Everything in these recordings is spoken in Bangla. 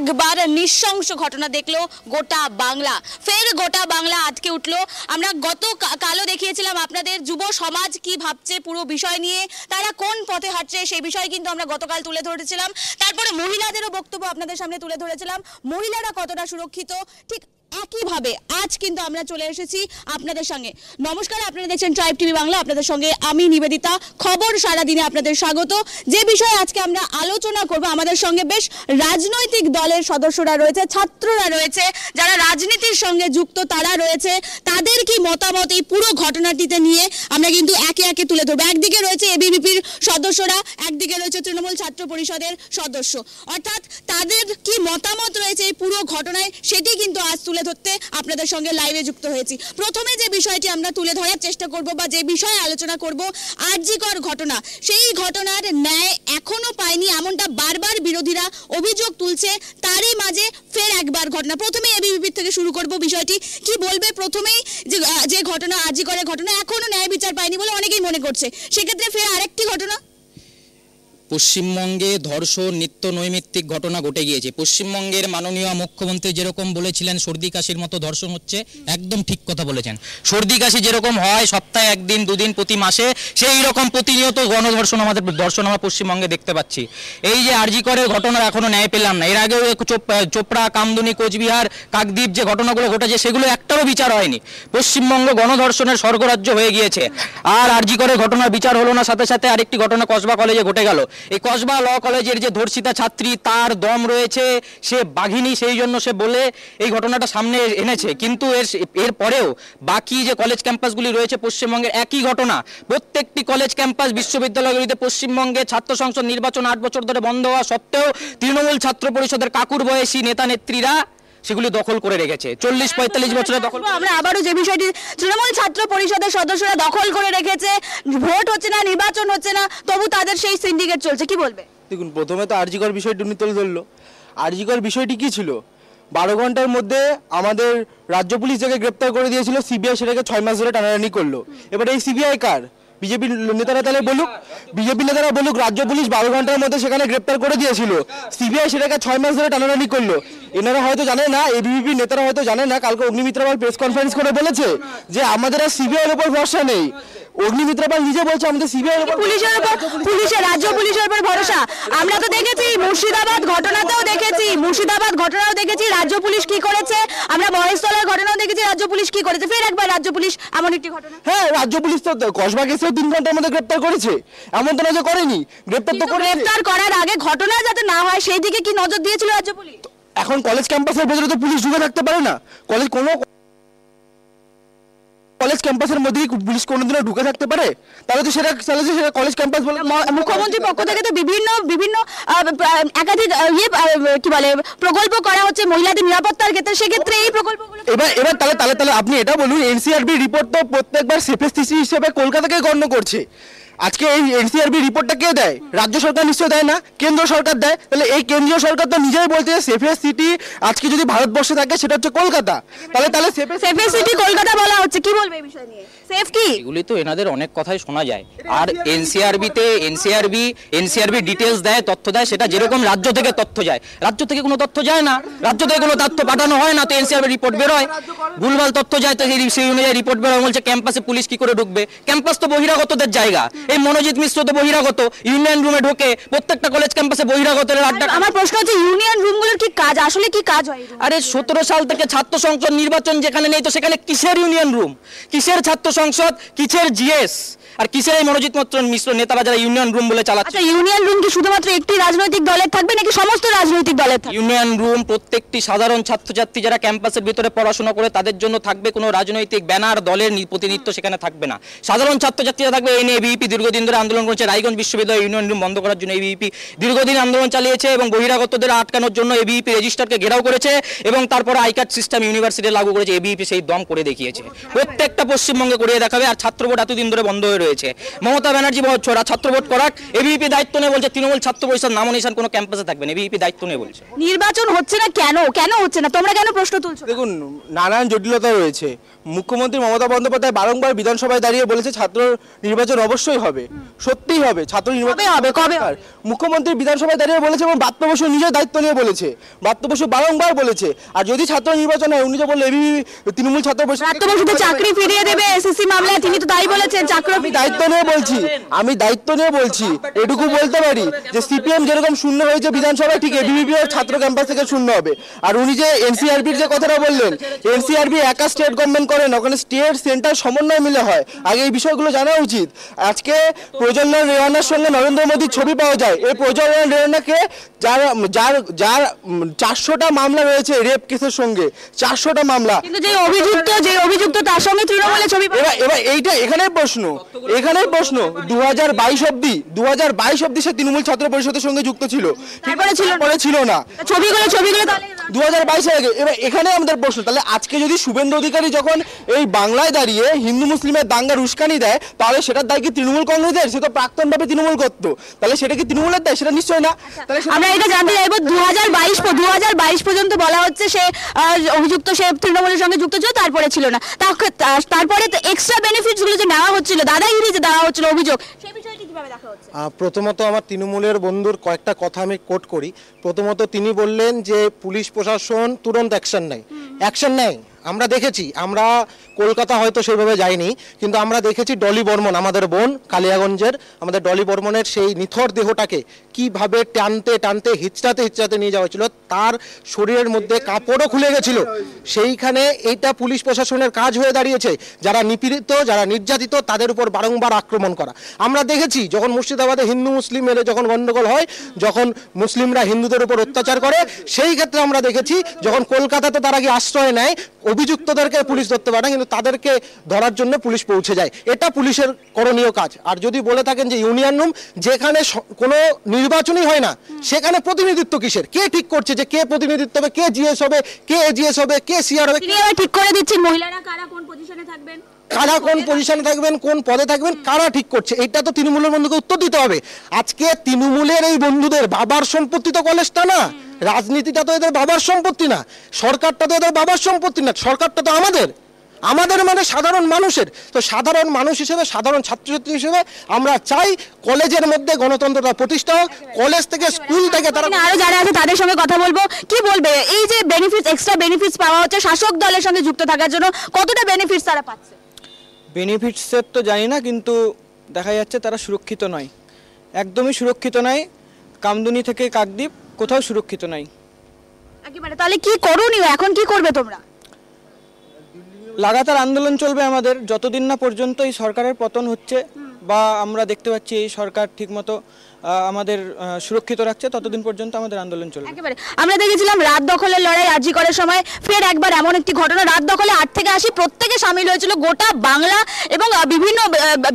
একবার নৃশংস ঘটনা দেখলো গোটা বাংলা। ফের গোটা বাংলা আটকে উঠলো। আমরা কালও দেখিয়েছিলাম আপনাদের যুব সমাজ কি ভাবছে পুরো বিষয় নিয়ে, তারা কোন পথে হাঁটছে সেই বিষয় কিন্তু আমরা গতকাল তুলে ধরেছিলাম। তারপরে মহিলাদেরও বক্তব্য আপনাদের সামনে তুলে ধরেছিলাম, মহিলারা কতটা সুরক্ষিত। ঠিক একইভাবে আজ কিন্তু আমরা চলে এসেছি আপনাদের সঙ্গে। নমস্কার, আপনারা দেখছেন ট্রাইব টিভি বাংলা, আপনাদের সঙ্গে আমি নিবেদিতা। খবর সারাদিনে আপনাদের স্বাগত। যে বিষয়ে আজকে আমরা আলোচনা করব, আমাদের সঙ্গে বেশ রাজনৈতিক দলের সদস্যরা রয়েছে, ছাত্ররা রয়েছে, যারা রাজনীতির সঙ্গে যুক্ত তারা রয়েছে। তাদের কি মতামত এই পুরো ঘটনাটিতে নিয়ে আমরা কিন্তু একে একে তুলে ধরবো। একদিকে রয়েছে এবিভিপির সদস্যরা, একদিকে রয়েছে তৃণমূল ছাত্র পরিষদের সদস্য, অর্থাৎ তাদের কি মতামত রয়েছে এই পুরো ঘটনায় সেটি কিন্তু আজ তুলে ধরতে আপনাদের সঙ্গে লাইভে যুক্ত হয়েছি। প্রথমে যে বিষয়টি আমরা তুলে ধরার চেষ্টা করব বা যে বিষয়ে আলোচনা করব, আরজিকর ঘটনা। সেই ঘটনার ন্যায় এখনো পায়নি এমনটা বারবার বিরোধীরা অভিযোগ তুলছে। তারই মাঝে ফের একবার ঘটনা। প্রথমে এবিভিপি থেকে শুরু করব বিষয়টি। কি বলবে প্রথমেই যে ঘটনা, আরজিকরের ঘটনা এখনো ন্যায় বিচার পায়নি বলে অনেকেই মনে করছে, সেক্ষেত্রে ফের আরেকটি ঘটনা। পশ্চিমবঙ্গে ধর্ষণ নিত্য নৈমিত্তিক ঘটনা ঘটে গিয়েছে। পশ্চিমবঙ্গের মাননীয় মুখ্যমন্ত্রী যেরকম বলেছিলেন সর্দি কাশির মতো ধর্ষণ হচ্ছে, একদম ঠিক কথা বলেছেন। সর্দি কাশি যেরকম হয় সপ্তাহে একদিন দুদিন প্রতি মাসে, সেই রকম প্রতিনিয়ত গণধর্ষণ আমরা পশ্চিমবঙ্গে দেখতে পাচ্ছি। এই যে আরজিকরের ঘটনা এখনো ন্যায় পেলাম না। এর আগেও চোপড়া, কামদুনি, কোচবিহার, কাকদ্বীপ যে ঘটনাগুলো ঘটেছে সেগুলো একটারও বিচার হয়নি। পশ্চিমবঙ্গ গণধর্ষণের স্বর্গরাজ্য হয়ে গিয়েছে। আর আরজিকরের ঘটনার বিচার হলো না, সাথে সাথে আরেকটি ঘটনা কসবা কলেজে ঘটে গেল। এই কসবা ল কলেজের যে ধর্ষিতা ছাত্রী, তার দম রয়েছে, সে বাঘিনী, সেই জন্য সে বলে এই ঘটনাটা সামনে এনেছে। কিন্তু এর পরেও বাকি যে কলেজ ক্যাম্পাসগুলি রয়েছে পশ্চিমবঙ্গের একই ঘটনা। প্রত্যেকটি কলেজ ক্যাম্পাস, বিশ্ববিদ্যালয়গুলিতে পশ্চিমবঙ্গে ছাত্র সংসদ নির্বাচন 8 বছর ধরে বন্ধ হওয়া সত্ত্বেও তৃণমূল ছাত্র পরিষদের কাকুর বয়সী নেতা নেত্রীরা সেগুলি দখল করে রেখেছে। 40-45 বছরে দখল। আমরা আবারও যে বিষয়টি, তৃণমূল ছাত্র পরিষদের সদস্যরা দখল করে রেখেছে, ভোট হচ্ছে না, নির্বাচন হচ্ছে না, তবু তাদের সেই সিন্ডিকেট চলছে। কি বলবে? দেখুন, প্রথমে তো আরজিকর বিষয়টি উনি তুলে ধরলো। আরজিকর বিষয়টি কি ছিল? 12 ঘন্টার মধ্যে আমাদের রাজ্য পুলিশ যাকে গ্রেপ্তার করে দিয়েছিল, সিবিআই সেটাকে 6 মাস ধরে টানাটানি করলো। এবার এই সিবিআই কার? বিজেপির নেতারা তাহলে বলুক, বিজেপি নেতারা বলুক রাজ্য পুলিশ 12 ঘন্টার মধ্যে সেখানে গ্রেপ্তার করে দিয়েছিল, সিবিআই সেটাকে 6 মাস ধরে টানাটানি করলো। এনারা হয়তো জানে না, এবিভিপি নেতারা হয়তো জানে না, কালকে অগ্নিমিত্রা পাল প্রেস কনফারেন্স করে বলেছে যে আমাদের আর সিবিআই এর উপর ভরসা নেই। অগ্নিমিত্রা পাল নিজে বলছে আমাদের সিবিআই এর উপর, পুলিশের রাজ্য পুলিশের উপর ভরসা। আমরা তো দেখেছি মুর্শিদাবাদ ঘটনাতেও দেখেছি রাজ্য পুলিশ কি করেছে, আমরা মহেশতলার ঘটনাও দেখেছি রাজ্য পুলিশ কি করেছে। ফের একবার রাজ্য পুলিশ এমন একটি ঘটনা। হ্যাঁ, রাজ্য পুলিশ তো কসবা কেসেও 3 ঘন্টার মধ্যে গ্রেপ্তার করেছে, এমন তো না যে করেনি। গ্রেপ্তার তো করে, গ্রেপ্তার করার আগে ঘটনা যাতে না হয় সেই দিকে কি নজর দিয়েছিল রাজ্য পুলিশ? এখন কলেজ ক্যাম্পাসের ভেতরে তো পুলিশ ঢুকে থাকতে পারে না। কলেজ ক্যাম্পাসের মধ্যে পুলিশ কোনোদিনও ঢুকে থাকতে পারে? তাহলে তো সেটা কলেজ ক্যাম্পাস বলে। মুখ্যমন্ত্রীর পক্ষ থেকে তো বিভিন্ন একাধিক কি বলে প্রকল্প করা হচ্ছে মহিলাদের নিরাপত্তার ক্ষেত্রে, সেক্ষেত্রে এই প্রকল্পগুলো এবার তাহলে আপনি এটা বলুন, এনসিআরবি রিপোর্ট তো প্রত্যেকবার সেফেস্ট সিটি হিসেবে কলকাতাকে গণ্য করছে। আজকে এই এনসিআরবি রিপোর্টটা কে দেয়? রাজ্য সরকার নিশ্চয় দেয় না, কেন্দ্র সরকার দেয়। তাহলে এই কেন্দ্রীয় সরকার তো নিজেই বলছে সেফেস্ট সিটি আজকে যদি ভারতবর্ষে থাকে সেটা হচ্ছে কলকাতা। তাহলে সেফেস্ট সিটি কলকাতা বলা হচ্ছে। কি বলবে এই বিষয় নিয়ে? সেফ কি? এগুলি তো এনাদের অনেক কথাই শোনা যায়। আর এনসিআরবি ডিটেলস দেয়, তথ্য দেয়, সেটা যেরকম রাজ্য থেকে তথ্য যায়। রাজ্য থেকে কোনো তথ্য যায় না, রাজ্য থেকে কোনো তথ্য পাঠানো হয় না, তো এনসিআরবি রিপোর্ট বেরোয়। ভুলভাল তথ্য যায়, তো সেই অনুযায়ী রিপোর্ট বেরোয়। বলছে ক্যাম্পাসে পুলিশ কি করে ঢুকবে? ক্যাম্পাস তো বহিরাগতদের জায়গা। এই মনোজিৎ মিশ্র তো বহিরাগত, ইউনিয়ন রুমে ঢোকে। প্রত্যেকটা কলেজ ক্যাম্পাসে বহিরাগতের আড্ডা। আমার প্রশ্ন হচ্ছে ইউনিয়ন রুমগুলোর কি কাজ, আসলে কি কাজ হয়? আরে 17 সাল থেকে ছাত্র সংসদ নির্বাচন যেখানে নেই, তো সেখানে কিসের ইউনিয়ন রুম, কিসের ছাত্র সংসদ, কিসের জিএস, আর কিসের এই মনোজিৎ মিশ্র নেতারা যারা ইউনিয়ন রুম বলে চালাচ্ছে? আচ্ছা, ইউনিয়ন রুম কি শুধুমাত্র একটি রাজনৈতিক দলের থাকবে নাকি সমস্ত রাজনৈতিক দলের থাকবে? ইউনিয়ন রুম প্রত্যেকটি সাধারণ ছাত্রছাত্রী যারা ক্যাম্পাসের ভিতরে পড়াশোনা করে তাদের জন্য থাকবে। কোনো রাজনৈতিক ব্যানার দলের প্রতিনিধিত্ব সেখানে থাকবে না। সাধারণ ছাত্রছাত্রীরা থাকবে। এই নিয়ে এবিভিপি দীর্ঘদিন ধরে আন্দোলন করেছে। রায়গঞ্জ বিশ্ববিদ্যালয় ইউনিয়ন রুম বন্ধ করার জন্য এবিভিপি দীর্ঘদিন আন্দোলন চালিয়েছে এবং বহিরাগতদের আটকানোর জন্য এবিভিপি রেজিস্টারকে ঘেরাও করেছে এবং তারপরে আইকার্ড সিস্টেম ইউনিভার্সিটি লাগু করেছে। এবিভিপি সেই দম করে দেখিয়েছে, প্রত্যেকটা পশ্চিমবঙ্গে করিয়ে দেখাবে। আর ছাত্র ভোট এতদিন ধরে বন্ধ হয়ে রয়েছে। মমতা ব্যানার্জি ওরা ছাত্র ভোট করাক, এবিভিপি দায়িত্ব নিয়ে বলছে তৃণমূল ছাত্র পরিষদ নাম নিশান কোনো ক্যাম্পাসে থাকবে না, এবিভিপি দায়িত্ব নিয়ে বলছে। নির্বাচন হচ্ছে না কেন, কেন হচ্ছে না, তোমরা কেন প্রশ্ন তুলছো? দেখুন, নানান জটিলতা রয়েছে। মুখ্যমন্ত্রী মমতা বন্দ্যোপাধ্যায় বারংবার বিধানসভায় দাঁড়িয়ে বলেছে ছাত্র নির্বাচন অবশ্যই হবে, সত্যিই হবে ছাত্র নির্বাচন। কবে হবে? মুখ্যমন্ত্রী বিধানসভায় দাঁড়িয়ে বলেছে এবং ব্রাত্য বসু নিজের দায়িত্ব নিয়ে বলেছে, ব্রাত্য বসু বারংবার বলেছে। আর যদি ছাত্র নির্বাচন হয়, উনি তো বললে এবিভি তৃণমূল ছাত্র পরিষদ ব্রাত্য বসু তো চাকরি ফিরিয়ে দেবে এসএসসি মামলায়, তিনি তো তাই বলেছেন। চাকরি আমি দায়িত্ব নিয়ে বলছি, এটুকু বলতে পারি যে সিপিএম যেরকম শূন্য হয়েছে বিধানসভায়, ঠিক এবিভিপি ছাত্র ক্যাম্পাস থেকে শূন্য হবে। আর উনি যে এনসিআরবির যে কথাটা বললেন, এনসিআরবি একা স্টেট গভর্নমেন্ট করেন, ওখানে স্টেট সেন্টার সমন্বয় মিলে হয়। আগে এই বিষয়গুলো জানা উচিত। আজকে প্রজ্বলন রেওয়ানার সঙ্গে নরেন্দ্র মোদীর ছবি পাওয়া যায়। এই প্রজ্বলন রেওয়ানাকে যার যার যার 400টা মামলা রয়েছে রেপ কেসের সঙ্গে, 400টা মামলা, কিন্তু যে অভিযুক্ত তার সঙ্গে তৃণমূলের ছবি। এবার এইটা এখানেই প্রশ্ন 2022 অবধি সে তৃণমূল ছাত্র পরিষদের সঙ্গে যুক্ত ছিল, পরে ছিল না। ছবিগুলো 2022 এর আগে। এবার এখানে আমাদের প্রশ্ন, তাহলে আজকে যদি শুভেন্দু অধিকারী যখন এই বাংলায় দাঁড়িয়ে হিন্দু মুসলিমের দাঙ্গার উস্কানি দেয়, তাহলে সেটার দায় কি তৃণমূল কংগ্রেসের? সে তো প্রাক্তনভাবে তৃণমূল করতো, তাহলে সেটা কি তৃণমূলের দায়? সেটা নিশ্চয় না। তাহলে আমরা এটা জানতে চাইবো, 2022 পর্যন্ত বলা হচ্ছে সে অভিযুক্ত, সে তৃণমূলের সঙ্গে যুক্ত ছিল, তারপরে ছিল না। তারপরে তো এক্সট্রা বেনিফিটস গুলো যে নেওয়া হচ্ছিল, দাদাগিরি যে দেওয়া হচ্ছিল অভিযোগ, সেই বিষয়টি কিভাবে দেখা হচ্ছে? প্রথমত আমার তৃণমূলের বন্ধুর কয়েকটা কথা আমি কোট করি। প্রথমত তিনি বললেন যে পুলিশ প্রশাসন তুরন্ত অ্যাকশন নেয়। আমরা দেখেছি, আমরা কলকাতা হয়তো সেইভাবে যাইনি, কিন্তু আমরা দেখেছি ডলি বর্মন, আমাদের বোন কালিয়াগঞ্জের, আমাদের ডলি বর্মনের সেই নিথর দেহটাকে কিভাবে টানতে হিচড়াতে নিয়ে যাওয়া হয়েছিল। তার শরীরের মধ্যে কাপড়ও খুলে গেছিল। সেইখানে এইটা পুলিশ প্রশাসনের কাজ হয়ে দাঁড়িয়েছে, যারা নিপীড়িত, যারা নির্যাতিত, তাদের উপর বারংবার আক্রমণ করা। আমরা দেখেছি যখন মুর্শিদাবাদে হিন্দু মুসলিম মেলে যখন গন্ডগোল হয়, যখন মুসলিমরা হিন্দুদের উপর অত্যাচার করে, সেই ক্ষেত্রে আমরা দেখেছি যখন কলকাতাতে তারা কি আশ্রয় নেয়, অভিযুক্তদেরকে পুলিশ ধরতে পারে না, কিন্তু তাদেরকে ধরার জন্য পুলিশ পৌঁছে যায়। এটা পুলিশের করণীয় কাজ। আর যদি বলে থাকেন যে ইউনিয়ন রুম, যেখানে কোনো নির্বাচনই হয় না, সেখানে প্রতিনিধিত্ব কিসের? কে ঠিক করছে যে কে প্রতিনিধিত্ব হবে, কে জিএস হবে, কে এজিএস হবে, কে সিআর হবে? ঠিক করে দিচ্ছেন মহিলারা কারা কোন পজিশনে থাকবেন, কোন পদে থাকবেন, কারা ঠিক করছে? এটা তো তৃণমূলের বন্ধুকে উত্তর দিতে হবে। আজকে তৃণমূলের এই বন্ধুদের বাবার সম্পত্তি তো কলেজটা না, রাজনীতিটা তো এদের বাবার সম্পত্তি না, সরকারটা তো এদের বাবার সম্পত্তি না, সরকারটা তো আমাদের মানে সাধারণ মানুষের। তো সাধারণ মানুষ হিসেবে, সাধারণ ছাত্রছাত্রী হিসেবে আমরা চাই কলেজের মধ্যে গণতন্ত্রটা প্রতিষ্ঠা হোক, কলেজ থেকে স্কুল থেকে। তারা আরো যারা আছে তাদের সঙ্গে কথা বলবো। কি বলবে এই যে বেনিফিটস, এক্সট্রা বেনিফিটস পাওয়া হচ্ছে শাসক দলের সঙ্গে যুক্ত থাকার জন্য, কতটা বেনিফিটস তারা পাচ্ছে? বেনিফিটসের তো জানি না, কিন্তু দেখা যাচ্ছে তারা সুরক্ষিত নয়, একদমই সুরক্ষিত নয়। কামদুনি থেকে কাকদ্বীপ কোথাও সুরক্ষিত নাই একেবারে। তাহলে কি করণীয় এখন, কি করবে তোমরা? লাগাতার আন্দোলন চলবে আমাদের, যতদিন না পর্যন্ত এই সরকারের পতন হচ্ছে বা আমরা দেখতে পাচ্ছি এই সরকার ঠিকমতো আমাদের সুরক্ষিত রাখছে, ততদিন পর্যন্ত আমাদের আন্দোলন চলবে। একেবারে আমরা দেখেছিলাম রাত দখলের লড়াই আরজি করার সময় ফের একবার এমন একটি ঘটনা, রাত দখলে 8 থেকে 80 প্রত্যেকে সামিল হয়েছিল, গোটা বাংলা এবং বিভিন্ন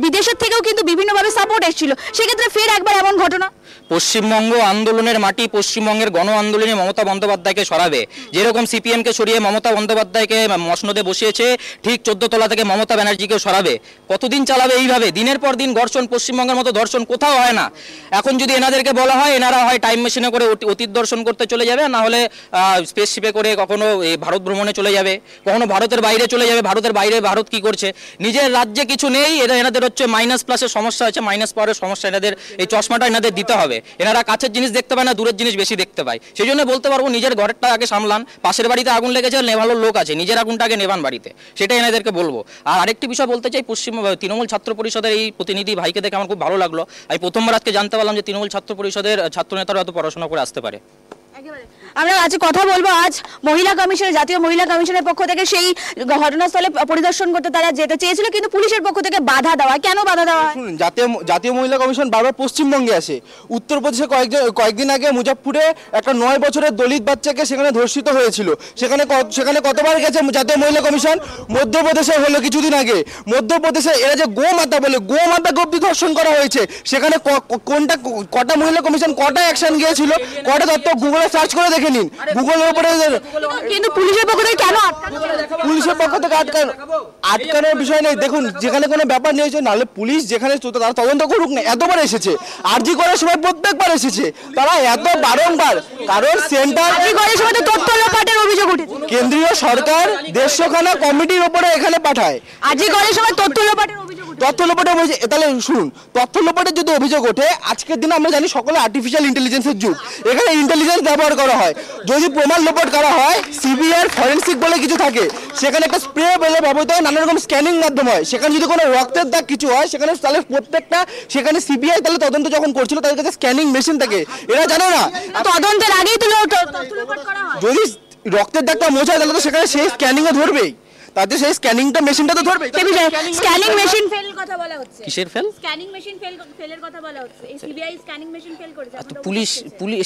বিদেশের থেকেও কিন্তু বিভিন্নভাবে সাপোর্ট এসেছিল, সেক্ষেত্রে ফের একবার এমন ঘটনা। পশ্চিমবঙ্গ আন্দোলনের মাটি, পশ্চিমবঙ্গের গণ আন্দোলনে মমতা বন্দ্যোপাধ্যায়কে সরাবে। যেরকম সিপিএমকে সরিয়ে মমতা বন্দ্যোপাধ্যায়কে মসনদে বসিয়েছে, ঠিক 14 তলা থেকে মমতা ব্যানার্জিকেও সরাবে। কতদিন চালাবে এইভাবে? দিনের পর দিন ধর্ষণ, পশ্চিমবঙ্গের মতো ধর্ষণ কোথাও হয় না। এখন যদি এনাদেরকে বলা হয়, এনারা হয় টাইম মেশিনে করে অতীত দর্শন করতে চলে যাবে, না হলে স্পেসশিপে করে কখনো ভারত ভ্রমণে চলে যাবে, কখনো ভারতের বাইরে চলে যাবে। ভারতের বাইরে ভারত কি করছে? নিজের রাজ্যে কিছু নেই, এনাদের হচ্ছে মাইনাস প্লাসের সমস্যা আছে, মাইনাস পাওয়ারের সমস্যা। এনাদের এই চশমাটা এনাদের দিতে হবে। এনারা কাছের জিনিস দেখতে পায় না, দূরের জিনিস বেশি দেখতে পায়। সেই জন্য বলতে পারবো নিজের ঘরেরটা আগে সামলান। পাশের বাড়িতে আগুন লেগেছে, নেভানোর লোক আছে, নিজের আগুনটা আগে নেভান বাড়িতে, সেটাই এনাদেরকে বলবো। আর আরেকটি বিষয় বলতে চাই, তৃণমূল ছাত্র পরিষদের এই প্রতিনিধি ভাইকে দেখে আমার খুব ভালো লাগলো। আমি প্রথমবার আজকে জানতে পারলাম যে তৃণমূল ছাত্র পরিষদের ছাত্র নেতারা এত পড়াশোনা করে আসতে পারে। আমরা আজ কথা বলবো, আজ মহিলা কমিশন, জাতীয় মহিলা কমিশনের পক্ষ থেকে সেই ঘটনাস্থলে পরিদর্শন করতে তারা যেতে চেয়েছিল, কিন্তু পুলিশের পক্ষ থেকে বাধা দেওয়া। কেন বাধা দেওয়া? শুনুন, জাতীয় মহিলা কমিশন বারবার পশ্চিমবঙ্গে আসে। উত্তরপ্রদেশে কয়েকদিন আগে মুজাফরপুরে একটা 9 বছরের দলিত বাচ্চাকে সেখানে ধর্ষিত হয়েছিল, সেখানে কতবার গেছে জাতীয় মহিলা কমিশন? মধ্যপ্রদেশে হলো কিছুদিন আগে, মধ্যপ্রদেশে এরা যে গোমাতা বলে, গোমাতাকে অব্দি ধর্ষণ করা হয়েছে। সেখানে কটা মহিলা কমিশন কটা অ্যাকশন গিয়েছিল, কটা তথ্য গুগলে সার্চ করে দেখে দেখে নিন, গুগলের উপরে। কিন্তু পুলিশের পক্ষ থেকে কেন আটকানো? পুলিশের পক্ষ থেকে আটকানোর বিষয় নেই। দেখুন, যেখানে কোনো ব্যাপার নেই, নাহলে পুলিশ যেখানে তারা তদন্ত করুক না। এতবার এসেছে, আরজি করার সময় প্রত্যেকবার এসেছে তারা, এত বারংবার। কারণ সেন্টার করার সময় তো তথ্য লোপাটের অভিযোগ উঠেছে, কেন্দ্রীয় সরকার 150 খানা কমিটির উপরে এখানে পাঠায়। আরজি করার সময় তথ্য লোপাটের অভিযোগ উঠেছে। তথ্য লোপাটের অভিযোগ, তাহলে শুনুন, তথ্য লোপাটের যদি অভিযোগ ওঠে, আজকের দিনে আমরা জানি সকলে আর্টিফিশিয়াল ইন্টেলিজেন্সের যুগ, এখানে ইন্টেলিজেন্স ব্যবহার করা হয়। যদি প্রমাণ লোপাট করা হয়, সিবিআই ফরেন্সিক বলে কিছু থাকে, সেখানে একটা স্প্রে বলে ব্যবহৃত হয়, নানা রকম স্ক্যানিং মাধ্যম হয়। সেখানে যদি কোনো রক্তের দাগ কিছু হয়, সেখানে তাহলে প্রত্যেকটা, সেখানে সিবিআই তাহলে তদন্ত যখন করছিল তাদের কাছে স্ক্যানিং মেশিন থাকে, এরা জানে না। তদন্তের আগেই তো তথ্য লোপাট করা হয়। যদি রক্তের দাগটা মোছায়, তাহলে তো সেখানে সেই স্ক্যানিংও ধরবেই, তাতে সেই স্ক্যানিংটা মেশিনটা তো ধরবে। স্ক্যানিং মেশিন ফেল কথা বলা হচ্ছে। কিসের ফেল? স্ক্যানিং মেশিন ফেলের কথা বলা হচ্ছে। এই সিবিআই স্ক্যানিং মেশিন ফেল করেছে। তো পুলিশ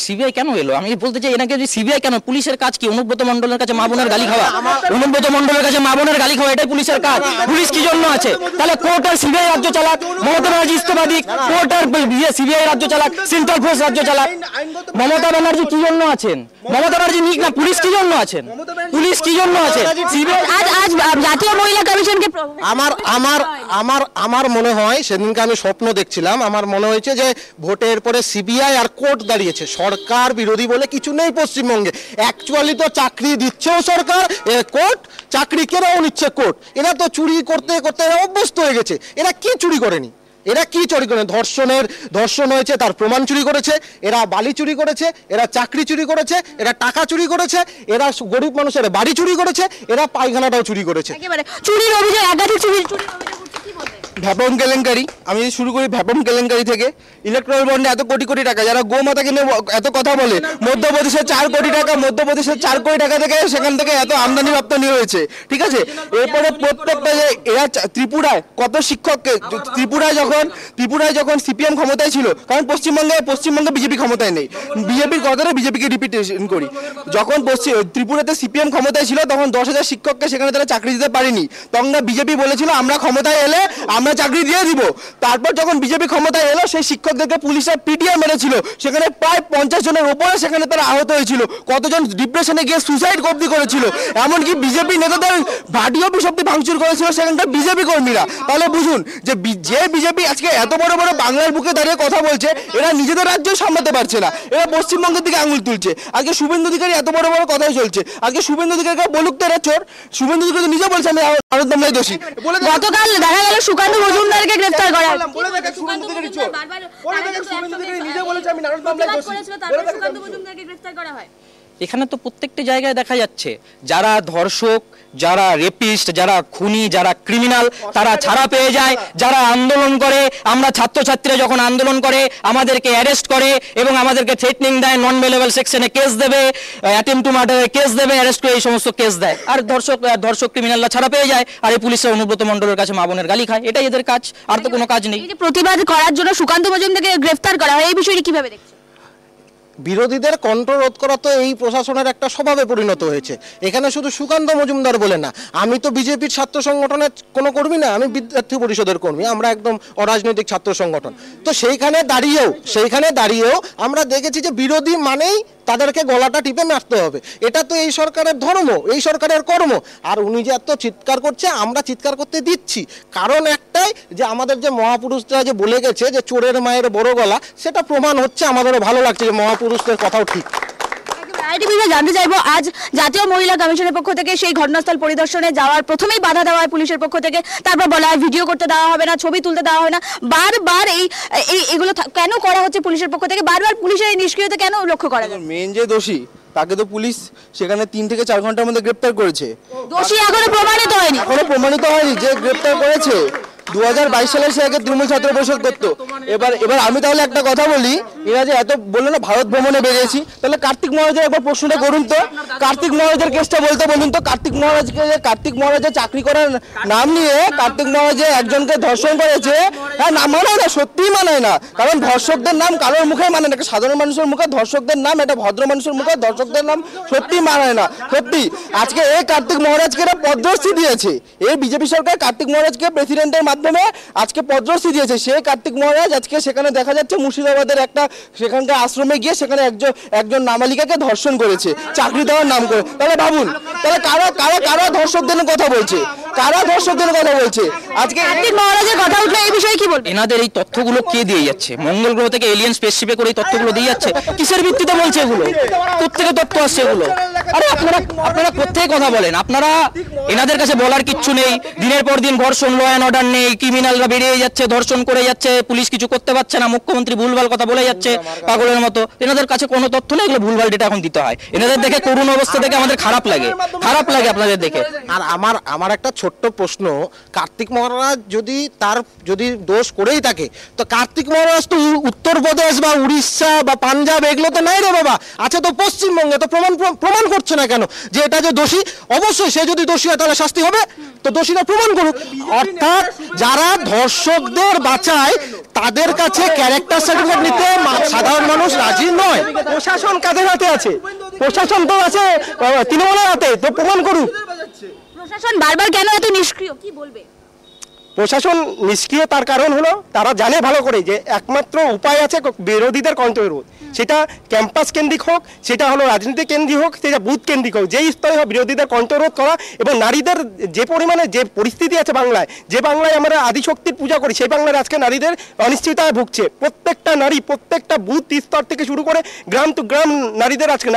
সিবিআই কেন এলো? আমি বলতে চাই, এনাকে যে সিবিআই কেন? পুলিশের কাজ কি? অনুব্রত মণ্ডলের কাছে মা বোনের গালি খাওয়া? অনুব্রত মণ্ডলের কাছে মা বোনের গালি খাওয়া, এটাই পুলিশের কাজ? পুলিশ কি জন্য আছে? তাহলে কোর্ট আর সিবিআই রাজ্য চালাক, মমতা ব্যানার্জি ইস্তফা দিক, কোর্ট আর সিবিআই রাজ্য চালাক, সেন্ট্রাল ফোর্স রাজ্য চালাক। মমতা ব্যানার্জি কি জন্য আছেন? মমতা ব্যানার্জি নিক না, পুলিশ কি জন্য আছেন? পুলিশ কি জন্য আছে? সিবিআই আজ জাতীয় মহিলা কমিশনকে আমার মনে হয়, সেদিনকে আমি স্বপ্ন দেখছিলাম, আমার মনে হয়েছে যে ভোটের পরে সিবিআই আর কোর্ট দাঁড়িয়েছে। সরকার বিরোধী বলে কিছু নেই পশ্চিমবঙ্গে। অ্যাকচুয়ালি তো চাকরি দিচ্ছেও সরকার, কোর্ট চাকরি কেনাও নিচ্ছে কোর্ট। এরা তো চুরি করতে করতে এরা অভ্যস্ত হয়ে গেছে। এরা কি চুরি করেনি? এরা কি চুরি করে? ধর্ষণ হয়েছে, তার প্রমাণ চুরি করেছে, এরা বালি চুরি করেছে, এরা চাকরি চুরি করেছে, এরা টাকা চুরি করেছে, এরা গরিব মানুষের বাড়ি চুরি করেছে, এরা পায়খানাটাও চুরি করেছে। একেবারে চুরির অভিযোগ, একাধিক চুরির অভিযোগ উঠছে, কি বলবেন? ভ্যাপম কেলেঙ্কারি, আমি যদি শুরু করি ভ্যাপম কেলেঙ্কারি থেকে, ইলেকট্রাল বন্ডে এত কোটি কোটি টাকা, যারা গোমাতাকে নিয়ে এত কথা বলে, মধ্যপ্রদেশের 4 কোটি টাকা, মধ্যপ্রদেশের 4 কোটি টাকা থেকে সেখান থেকে এত আমদানি রপ্তানি হয়েছে, ঠিক আছে। এরপরে প্রত্যেকটা যে এরা ত্রিপুরায় কত শিক্ষককে, ত্রিপুরায় যখন সিপিএম ক্ষমতায় ছিল, কারণ পশ্চিমবঙ্গে বিজেপি ক্ষমতায় নেই, বিজেপির কথাটা বিজেপিকে রিপিটেশন করি, যখন ত্রিপুরাতে সিপিএম ক্ষমতায় ছিল, তখন 10,000 শিক্ষককে সেখানে তারা চাকরি দিতে পারেনি। তখন বিজেপি বলেছিল আমরা ক্ষমতায় এলে আমরা চাকরি দিয়ে দিব। তারপর যখন বিজেপি ক্ষমতায় এলো, সেই শিক্ষকদেরকে পুলিশরা পিটিয়ে মেরেছিল, সেখানে প্রায় 50 জনের উপরে সেখানে তারা আহত হয়েছিল, কতজন ডিপ্রেশনে গিয়ে সুসাইড অবধি করেছিল, এমনকি বিজেপি নেতাদের ভাটি অফিস অবধি ভাঙচুর করেছিল সেখানকার বিজেপি কর্মীরা। তাহলে বুঝুন যে বিজেপি আজকে এত বড় বড় বাংলার বুকে দাঁড়িয়ে কথা বলছে, এরা নিজেদের রাজ্য সামলাতে পারছে না, এরা পশ্চিমবঙ্গের দিকে আঙুল তুলছে। আজকে শুভেন্দু অধিকারী এত বড় বড় কথাই চলছে, আজকে শুভেন্দু অধিকারীকে বলুক তো এরা চোর। শুভেন্দু অধিকারী নিজে বলছে আমি ভারত মামলায় দোষী। গতকাল দেখা গেল সুকান্ত মজুমদারকে গ্রেফতার করা হলো। এখানে তো প্রত্যেকটি জায়গায় দেখা যাচ্ছে যারা ধর্ষক, যারা রেপিস্ট, যারা খুনি, যারা ক্রিমিনাল, তারা ছাড়া পেয়ে যায়। যারা আন্দোলন করে, আমরা ছাত্রছাত্রীরা যখন আন্দোলন করে আমাদেরকে অ্যারেস্ট করে এবং আমাদেরকে থ্রেটনিং দেয়, নন বেলেবল সেকশনে কেস দেবে, অ্যাটেম্পট টু মার্ডারে কেস দেবে, অ্যারেস্ট করে এই সমস্ত কেস দেয়। আর ধর্ষক ক্রিমিনালরা ছাড়া পেয়ে যায়, আর এই পুলিশরা অনুব্রত মণ্ডলের কাছে মা বোনের গালি খায়। এটাই এদের কাজ, আর তো কোনো কাজ নেই। প্রতিবাদ করার জন্য সুকান্ত মজুমদারকে গ্রেফতার করা হয়, এই বিষয়টি কিভাবে দেখছেন? বিরোধীদের কণ্ঠরোধ করা তো এই প্রশাসনের একটা স্বভাবে পরিণত হয়েছে। এখানে শুধু সুকান্ত মজুমদার বলে না, আমি তো বিজেপির ছাত্র সংগঠনের কোনো কর্মী না, আমি বিদ্যার্থী পরিষদের কর্মী, আমরা একদম অরাজনৈতিক ছাত্র সংগঠন। তো সেইখানে দাঁড়িয়েও আমরা দেখেছি যে বিরোধী মানেই তাদেরকে গলাটা টিপে মারতে হবে। এটা তো এই সরকারের ধর্ম, এই সরকারের কর্ম। আর উনি যে এত চিৎকার করছে, আমরা চিৎকার করতে দিচ্ছি, কারণ একটাই যে আমাদের যে মহাপুরুষরা যে বলে গেছে যে চোরের মায়ের বড় গলা, সেটা প্রমাণ হচ্ছে। আমাদেরও ভালো লাগছে যে মহাপুরুষদের কথাও ঠিক। জানতে চাইবো, আজ জাতীয় মহিলা কমিশনের পক্ষ থেকে সেই ঘটনাস্থল পরিদর্শনে যাওয়ার প্রথমেই বাধা দেওয়া হয় পুলিশের পক্ষ থেকে, তারপর বলা হয় ভিডিও করতে দেওয়া হবে না, ছবি তুলতে দেওয়া হয় না। বারবার এগুলো কেন করা হচ্ছে পুলিশের পক্ষ থেকে? বারবার পুলিশের এই নিষ্ক্রিয়তা কেন লক্ষ্য করা যায়? মেন যে দোষী তাকে তো পুলিশ সেখানে 3 থেকে 4 ঘন্টার মধ্যে গ্রেপ্তার করেছে। দোষী এখনো প্রমাণিত হয়নি, যে গ্রেপ্তার করেছে 2022 সালে সে আগে তৃণমূল ছাত্র পরিষদ করতো। এবার আমি তাহলে একটা কথা বলি, এরা যে এত বললো না ভারত ভ্রমণে বেরিয়েছি, তাহলে কার্তিক মহারাজের একবার প্রশ্নটা করুন তো, কার্তিক মহারাজের কেসটা বলুন তো। কার্তিক মহারাজের চাকরি করার নাম নিয়ে কার্তিক মহারাজ একজনকে ধর্ষণ করেছে, হ্যাঁ না মানায় না, সত্যিই মানায় না। কারণ ধর্ষকদের নাম কারোর মুখে মানে না, সাধারণ মানুষের মুখে ধর্ষকদের নাম, এটা ভদ্র মানুষের মুখে ধর্ষকদের নাম সত্যি মানায় না, সত্যি। আজকে এই কার্তিক মহারাজকে এরা পদ্মশ্রী দিয়েছে, এই বিজেপি সরকার কার্তিক মহারাজকে প্রেসিডেন্টের মাধ্যমে আজকে পদ্মশ্রী দিয়েছে। সেই কার্তিক মহারাজ আজকে সেখানে দেখা যাচ্ছে মুর্শিদাবাদের একটা সেখানকার আশ্রমে গিয়ে সেখানে একজন নাবালিকাকে ধর্ষণ করেছে চাকরি দেওয়ার নাম করে। তাহলে ভাবুন, তাহলে কারা ধর্ষকদের কথা বলছে, আজকে কার্তিক মহারাজের কথা উঠলো, এই বিষয়ে কি বলবেন? এনাদের এই তথ্যগুলো কে দিয়ে যাচ্ছে? মঙ্গল গ্রহ থেকে এলিয়েন স্পেসশিপে করে এই তথ্যগুলো দিয়ে যাচ্ছে। কিসের ভিত্তিতে বলছে এগুলো? কোত্থেকে তথ্য আসছে এগুলো? আরে আপনারা কোত্থেকে কথা বলেন? আপনারা এনাদের কাছে বলার কিচ্ছু নেই। দিনের পর দিন ধর্ষণ, ল অ্যান্ড অর্ডার নেই, ক্রিমিনালরা বেরিয়ে যাচ্ছে, ধর্ষণ করে যাচ্ছে, পুলিশ কিছু করতে পারছে না, মুখ্যমন্ত্রী ভুলভাল কথা বলে যাচ্ছে পাগলের মতো। এনাদের কাছে কোনো তথ্য নেই, এগুলো ভুলভাল ডেটা এখন দিতে হয়। এনাদের দেখে করুণ অবস্থা দেখে আমাদের খারাপ লাগে আপনাদের দেখে। আর আমার একটা ছোট্ট প্রশ্ন, কার্তিক মহারাজ যদি দোষ করেই থাকে, তো কার্তিক মহারাজ তো উত্তরপ্রদেশ বা উড়িষ্যা বা পাঞ্জাব এগুলো তো নাই রে বাবা, আছে তো পশ্চিমবঙ্গে। তো প্রমাণ করছে না কেন যে এটা যে দোষী? অবশ্যই সে যদি দোষী হয় তাহলে শাস্তি হবে, তো দোষীরা প্রমাণ করুক। অর্থাৎ যারা ধর্ষকদের বাঁচায় তাদের কাছে ক্যারেক্টার সার্টিফিকেট নিতে সাধারণ মানুষ রাজি নয়। প্রশাসন কাদের হাতে আছে? প্রশাসন তো আছে তৃণমূলের হাতে, তো প্রমাণ করুক। প্রশাসন বারবার কেন এত নিষ্ক্রিয়, কি বলবে? প্রশাসন নিষ্ক্রিয়, তার কারণ হলো তারা জানে ভালো করে যে একমাত্র উপায় আছে বিরোধীদের কণ্ঠরোধ। সেটা ক্যাম্পাস কেন্দ্রিক হোক, সেটা হলো রাজনীতি কেন্দ্রিক হোক, সেটা বুথ কেন্দ্রিক হোক, যেই স্তরে হোক বিরোধীদের কণ্ঠরোধ করা। এবং নারীদের যে পরিমাণে যে পরিস্থিতি আছে বাংলায়, যে বাংলায় আমরা আদিশক্তির পূজা করি, সেই বাংলায় আজকে নারীদের অনিশ্চয়তায় ভুগছে। প্রত্যেকটা নারী, প্রত্যেকটা বুথ স্তর থেকে শুরু করে গ্রাম টু গ্রাম নারীদের আজকে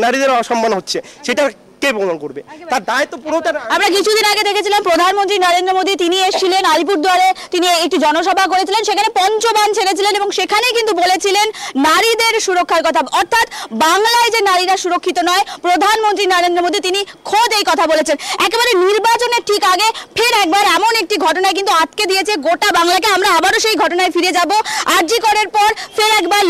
নারীদের অসম্মান হচ্ছে। সেটা কে প্রমাণ করবে? তার দায় তো পুরোটা। আমরা কিছুদিন আগে দেখেছিলাম প্রধানমন্ত্রী নরেন্দ্র মোদী, তিনি এসেছিলেন আলিপুরদুয়ারে, তিনি একটি জনসভা করেছিলেন, সেখানে পঞ্চবান ছেড়েছিলেন এবং সেখানেই কিন্তু বলেছিলেন নারীদের সুরক্ষার কথা। অর্থাৎ বাংলায় যে নারীরা সুরক্ষিত নয়, প্রধানমন্ত্রী নরেন্দ্র মোদী তিনি খোদ এই কথা বলেছেন। একেবারে নির্বাচনের ঠিক আগে ফের একবার এমন একটি ঘটনায় কিন্তু আটকে দিয়েছে গোটা বাংলাকে। আমরা আবারও সেই ঘটনায় ফিরে যাব। আরজি করের পর ফের একবার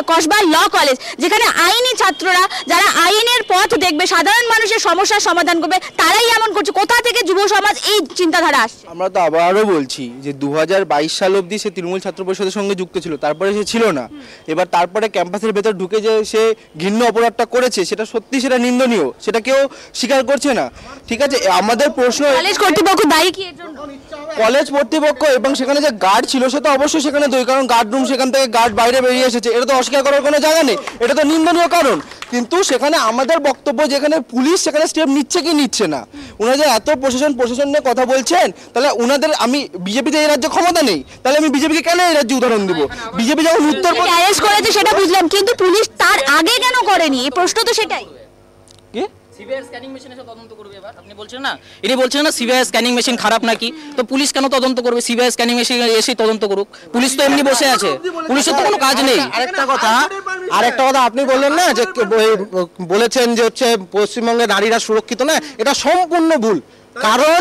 কসবা ল কলেজ, যেখানে আইনি ছাত্ররা যারা আইনের পথ দেখবে, সাধারণ মানুষের সমস্যার সমাধান করবে, তারাই এমন করছে। কোথা থেকে যুব সমাজ এই চিন্তাধারা আসছে? আমরা তো আবারও বলছি যে 2022 সাল অবধি সে তৃণমূল ছাত্র পরিষদের সঙ্গে যুক্ত ছিল, তারপরে সে ছিল না। এবার তারপরে ক্যাম্পাসের ভেতর ঢুকে যে সে ঘৃণ্য অপরাধটা করেছে, সেটা সত্যি, সেটা নিন্দনীয়, সেটা কেউ স্বীকার করছে না। ঠিক আছে, আমাদের প্রশ্ন, কলেজ কর্তৃপক্ষ দায়ী কি এর জন্য? কলেজ কর্তৃপক্ষ এবং সেখানে যে গার্ড ছিল সে তো অবশ্যই সেখানে দই, কারণ গার্ড রুম, সেখান থেকে গার্ড বাইরে বেরিয়ে এসেছে, এটা তো অস্বীকার করার কোনো জায়গা নেই, এটা তো নিন্দনীয় কারণ। কিন্তু সেখানে আমাদের বক্তব্য, যেখানে পুলিশ সেখানে স্টেপ নিচ্ছে কি নিচ্ছে না। ওনারা এত প্রশাসন নিয়ে কথা বলছেন, তাহলে ওনাদের, আমি বিজেপিতে এই রাজ্যে ক্ষমতা নেই, তাহলে আমি বিজেপিকে কেন এই রাজ্যে উদাহরণ দিব? বিজেপি যখন উত্তর অ্যারেস্ট করেছে সেটা বুঝলাম, কিন্তু পুলিশ তার আগে কেন করেনি? এই প্রশ্ন তো সেটাই। কি সিবিআই স্ক্যানিং মেশিন এসে তদন্ত করবে এবার? আপনি বলছেন না, ইনি বলছেন না সিবিআই স্ক্যানিং মেশিন খারাপ নাকি, তো পুলিশ কেন তদন্ত করবে? সিবিআই স্ক্যানিং মেশিন এসে তদন্ত করুক, পুলিশ তো এমনি বসে আছে, পুলিশের তো কোনো কাজ নেই। আরেকটা কথা আপনি বললেন না যে বলেছেন যে হচ্ছে পশ্চিমবঙ্গে নারীরা সুরক্ষিত না, এটা সম্পূর্ণ ভুল। কারণ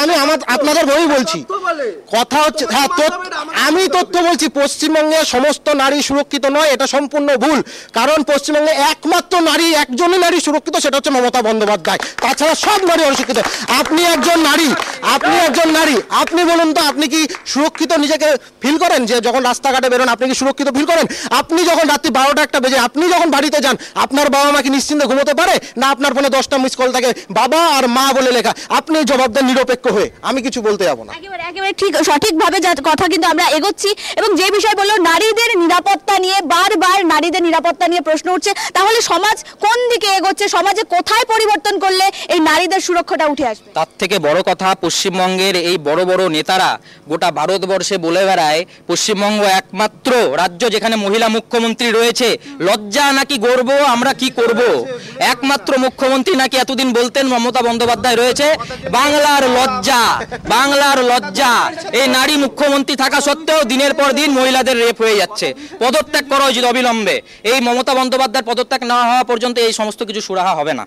আমি আপনাদের বই বলছি, কথা হচ্ছে, হ্যাঁ আমি তথ্য বলছি, পশ্চিমবঙ্গে সমস্ত নারী সুরক্ষিত নয়, এটা সম্পূর্ণ ভুল। কারণ পশ্চিমবঙ্গে একমাত্র নারী, একজনই নারী সুরক্ষিত, সেটা হচ্ছে মমতা বন্দ্যোপাধ্যায়, তাছাড়া সব নারী অসুরক্ষিত। আপনি একজন নারী, আপনি বলুন তো, আপনি কি সুরক্ষিত নিজেকে ফিল করেন? যে যখন রাস্তাঘাটে বেরোন আপনি কি সুরক্ষিত ফিল করেন? আপনি যখন রাত্রি 12টা 1টা বেজে আপনি যখন বাড়িতে যান, আপনার বাবা মা কি নিশ্চিন্তে ঘুমোতে পারে? না আপনার ফোনে 10টা মিস কল থাকে বাবা আর মা বলে লেখা, আপনি জবাব দেন নিরপেক্ষ হয়ে, আমি কিছু বলতে যাবো না। একেবারে ঠিক, সঠিকভাবে কথা কিন্তু আমরা এগোচ্ছি। এবং যে বিষয় বললো নারীদের নিরাপত্তা নিয়ে, বারবার নারীদের নিরাপত্তা নিয়ে প্রশ্ন উঠছে, তাহলে সমাজ কোন দিকে এগোচ্ছে? সমাজে কোথায় পরিবর্তন করলে এই নারীদের সুরক্ষাটা উঠে আসবে? তার থেকে বড় কথা, পশ্চিমবঙ্গের এই বড় বড় নেতারা গোটা ভারতবর্ষে বলে বেড়ায় পশ্চিমবঙ্গ একমাত্র রাজ্য যেখানে মহিলা মুখ্যমন্ত্রী রয়েছে। লজ্জা নাকি গর্ব, আমরা কি করব? একমাত্র মুখ্যমন্ত্রী নাকি এতদিন বলতেন মমতা বন্দ্যোপাধ্যায় রয়েছে। বাংলার লজ্জা, এই নারী মুখ্যমন্ত্রী থাকা সত্ত্বেও দিনের পর দিন মহিলাদের রেপ হয়ে যাচ্ছে। পদত্যাগ করা উচিত অবিলম্বে। এই মমতা বন্দ্যোপাধ্যায়ের পদত্যাগ না হওয়া পর্যন্ত এই সমস্ত কিছু সুরাহা হবে না।